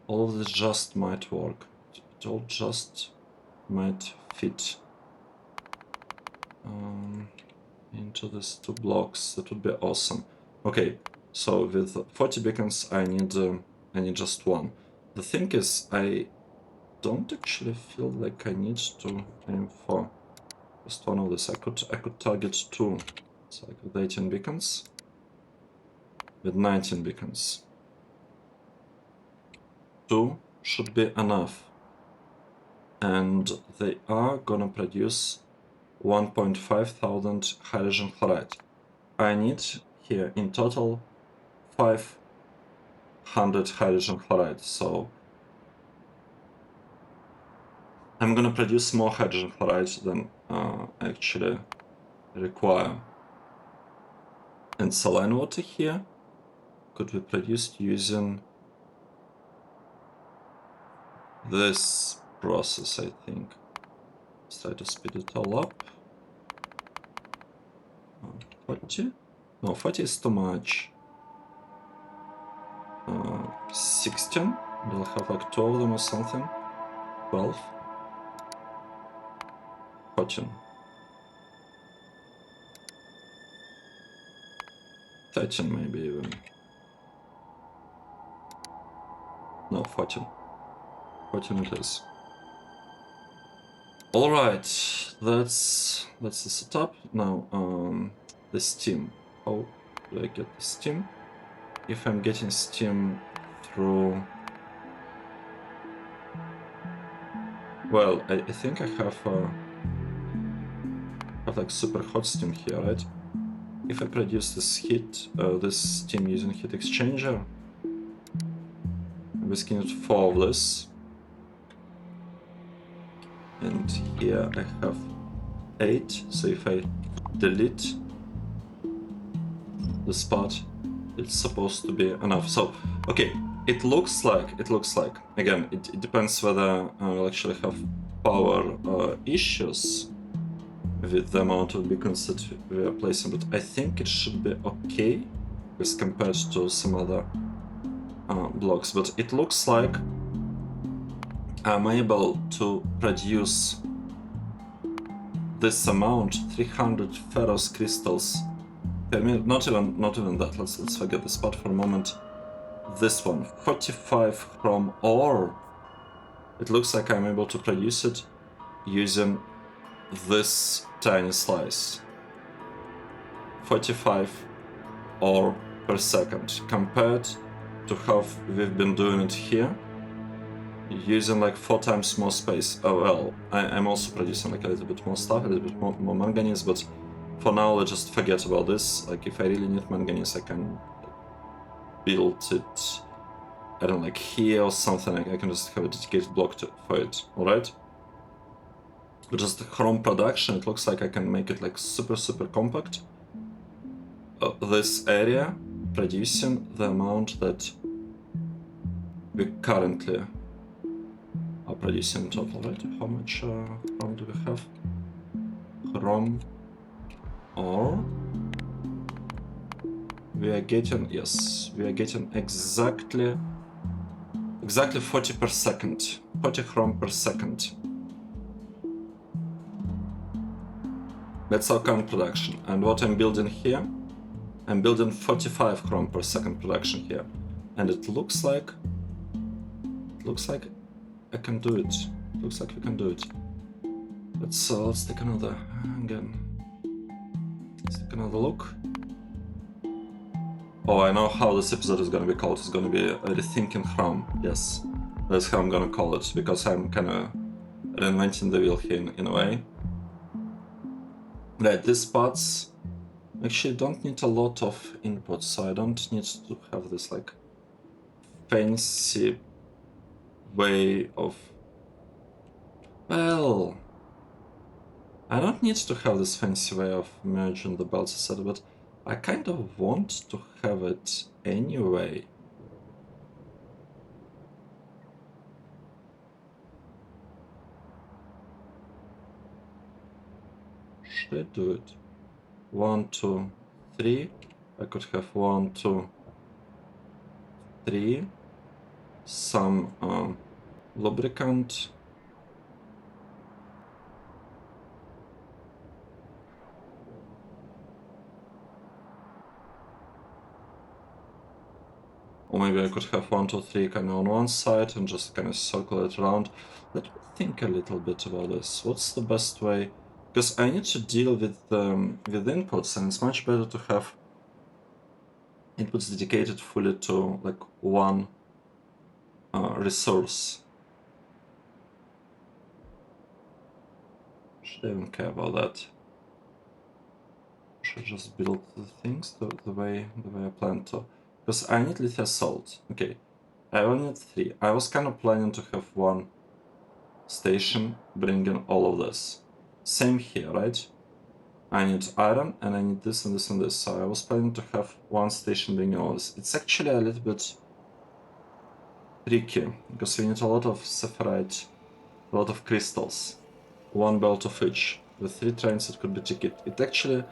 all of this just might work. it all just might fit into these two blocks. That would be awesome. Okay, so with 40 beacons, I need just one. The thing is, I don't actually feel like I need to aim for just one of this. I could target two. So like with 18 beacons, with 19 beacons. Two should be enough. And they are gonna produce 1,500 hydrogen chloride. I need here in total 500 hydrogen chloride, so I'm gonna produce more hydrogen chloride than I actually require. And saline water here could be produced using this process, I think. Let's try to speed it all up. 40? No, 40 is too much. 16? They'll have like 2 of them or something. 12? 14. 13 maybe even. No, 14. 14 it is. Alright, that's the setup. Now, the steam. How do I get the steam? If I'm getting steam through... Well, I think I have like super hot steam here, right? If I produce this heat, this steam using heat exchanger, I'm basically need 4 of this. And here I have 8, so if I delete this part, it's supposed to be enough. So, okay, it looks like, again, it depends whether we'll actually have power issues with the amount of beacons that we are placing, but I think it should be okay as compared to some other blocks. But it looks like I'm able to produce this amount, 300 ferrous crystals per minute. Not even that. Let's forget this part for a moment. This one, 45 chrome ore. It looks like I'm able to produce it using this tiny slice. 45 ore per second, compared to how we've been doing it here, using like 4 times more space. Oh well, I'm also producing like a little bit more stuff, a little bit more manganese, but for now let's just forget about this. Like if I really need manganese, I can build it, I don't know, like here or something. I can just have a dedicated block for it, alright? But just the chrome production, it looks like I can make it like super compact. This area producing the amount that we currently are producing in total, right? How much chrome do we have? Chrome ore. We are getting, yes, we are getting exactly 40 per second. 40 chrome per second. That's our current production. And what I'm building here, I'm building 45 chrome per second production here. And it looks like I can do it. Looks like we can do it. Let's take another look. Oh, I know how this episode is gonna be called. It's gonna be Rethinking Chrome. Yes, that's how I'm gonna call it, because I'm kinda reinventing the wheel here in a way. Right, these parts actually don't need a lot of input, so I don't need to have this like fancy way of... Well, I don't need to have this fancy way of merging the belts, etc., but I kind of want to have it anyway. Should I do it? 1, 2, 3. I could have 1, 2, 3. Some lubricant. Or maybe I could have 1, 2, 3 kind of on one side and just kind of circle it around. Let me think a little bit about this. What's the best way? Because I need to deal with inputs, and it's much better to have inputs dedicated fully to like one resource. Should I even care about that? Should I just build the things the way I plan to? Because I need lithium salt. Okay, I only need 3. I was kind of planning to have one station bringing all of this. Same here, right? I need iron and I need this and this and this. So I was planning to have one station bringing all this. It's actually a little bit tricky because we need a lot of sapphirite, a lot of crystals, one belt of each. With 3 trains it could be tricky. It actually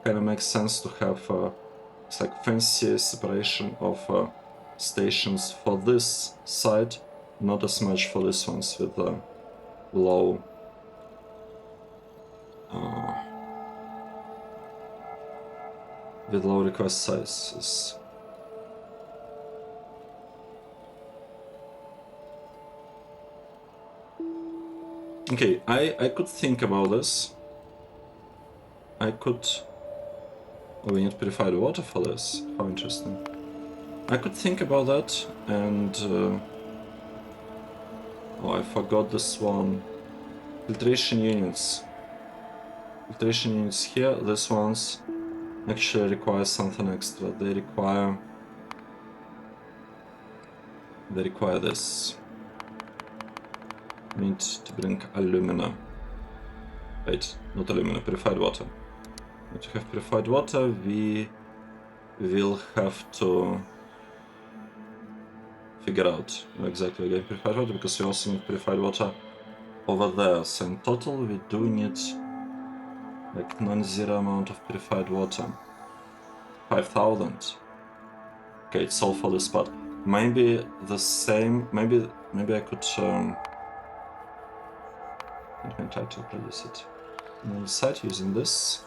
kind of makes sense to have it's like fancy separation of stations for this side, not as much for this ones with low request sizes. Okay, I could think about this. I could... Oh, we need purified water for this. How interesting. I could think about that, and... oh, I forgot this one. Filtration units. Filtration units here, these ones actually require something extra. They require this. Need to bring alumina. Wait, not alumina, purified water. To have purified water, we will have to figure out exactly again purified water, because we also need purified water over there. So in total, we do need like non-zero amount of purified water. 5,000. Okay, it's all for this part. Maybe the same. Maybe I could. I can try to produce it on the site using this.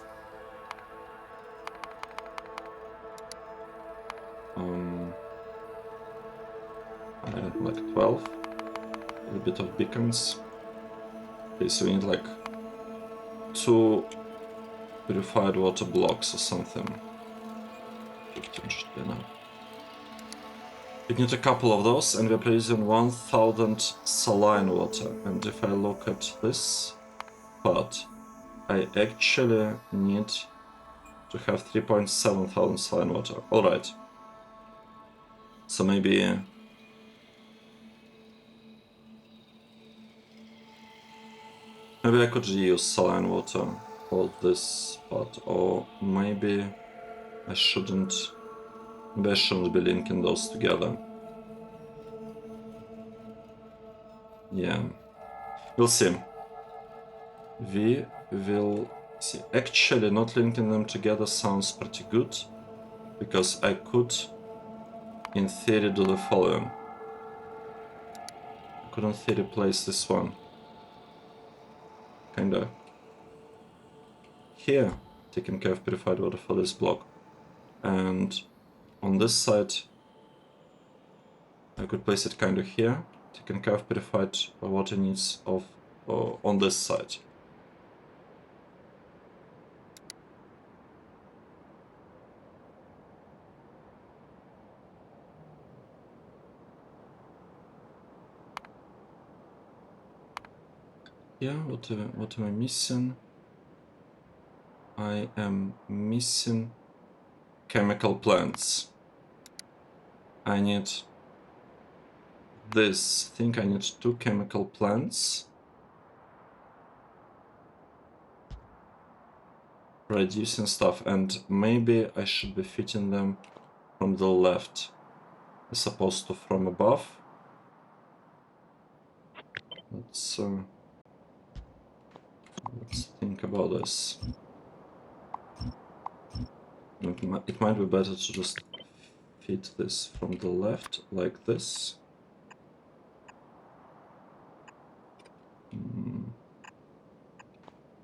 I have like 12. A bit of beacons. Okay, so we need like 2 purified water blocks or something. 15 should be enough. We need a couple of those, and we're producing 1,000 saline water. And if I look at this part, I actually need to have 3,700 saline water. Alright. So maybe I could use saline water for this part, or maybe I shouldn't. Maybe I shouldn't be linking those together. Yeah. We'll see. We will see. Actually, not linking them together sounds pretty good, because I could, in theory, do the following. I could, in theory, place this one kinda here, taking care of purified water for this block, and on this side I could place it kinda here, taking care of purified water needs of on this side. Yeah, what am I missing? I am missing chemical plants. I need this. I think I need 2 chemical plants. Reducing stuff, and maybe I should be fitting them from the left as opposed to from above. Let's think about this. It might be better to just fit this from the left, like this.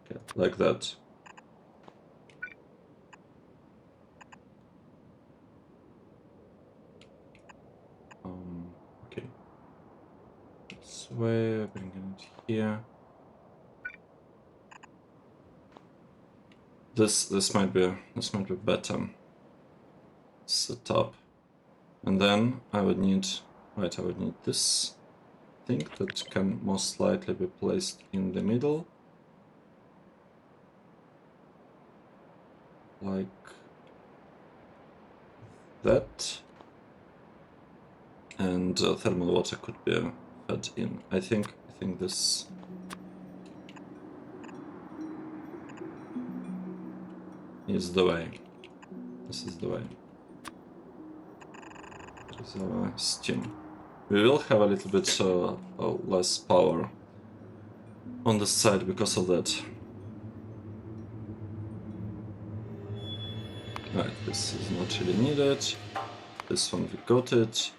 Okay, like that. this way, bringing it here. This might be better setup. And then I would need this thing that can most likely be placed in the middle, like that. And thermal water could be fed in. I think this is the way. This is the way. There is our steam. We will have a little bit less power on the side because of that. Right, this is not really needed. This one we got it.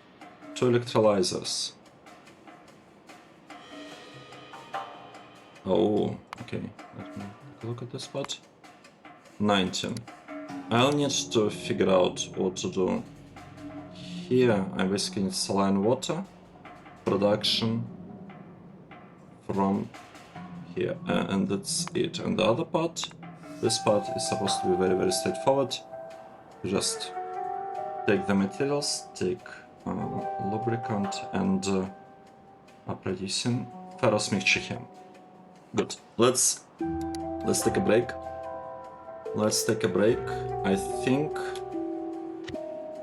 2 electrolyzers. Oh, okay. Let me take a look at this spot. 19. I'll need to figure out what to do. Here I basically need saline water production from here, and that's it. And the other part, this part is supposed to be very, very straightforward. You just take the materials, take lubricant, and are producing ferrous mixture here. Good. Let's take a break. I think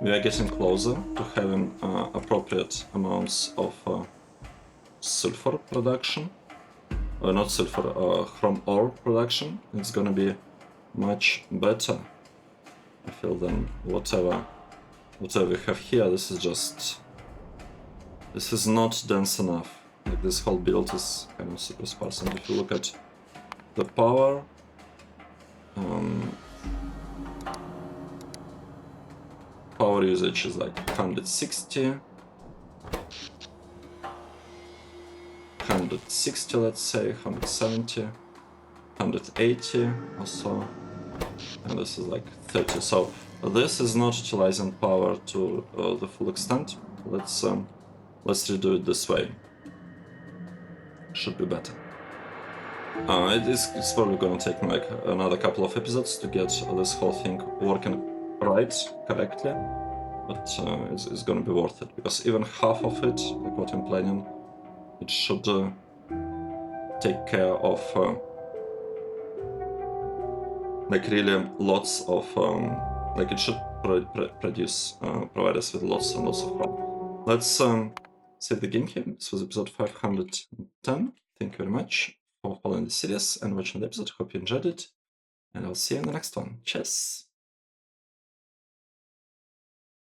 we are getting closer to having appropriate amounts of sulfur production. Not sulfur, chrome ore production. It's gonna be much better, I feel, than whatever we have here. This is not dense enough. Like, this whole build is kind of super sparse. And if you look at the power, power usage is like 160, let's say, 170, 180 or so, and this is like 30. So this is not utilizing power to the full extent. Let's redo it this way. Should be better. It's probably going to take me like another couple of episodes to get this whole thing working right, correctly, but it's going to be worth it, because even half of it, like what I'm planning, it should take care of like really lots of like it should provide us with lots and lots of chrome. Let's save the game here. This was episode 510. Thank you very much for following the series and watching the episode. Hope you enjoyed it, and I'll see you in the next one. Cheers!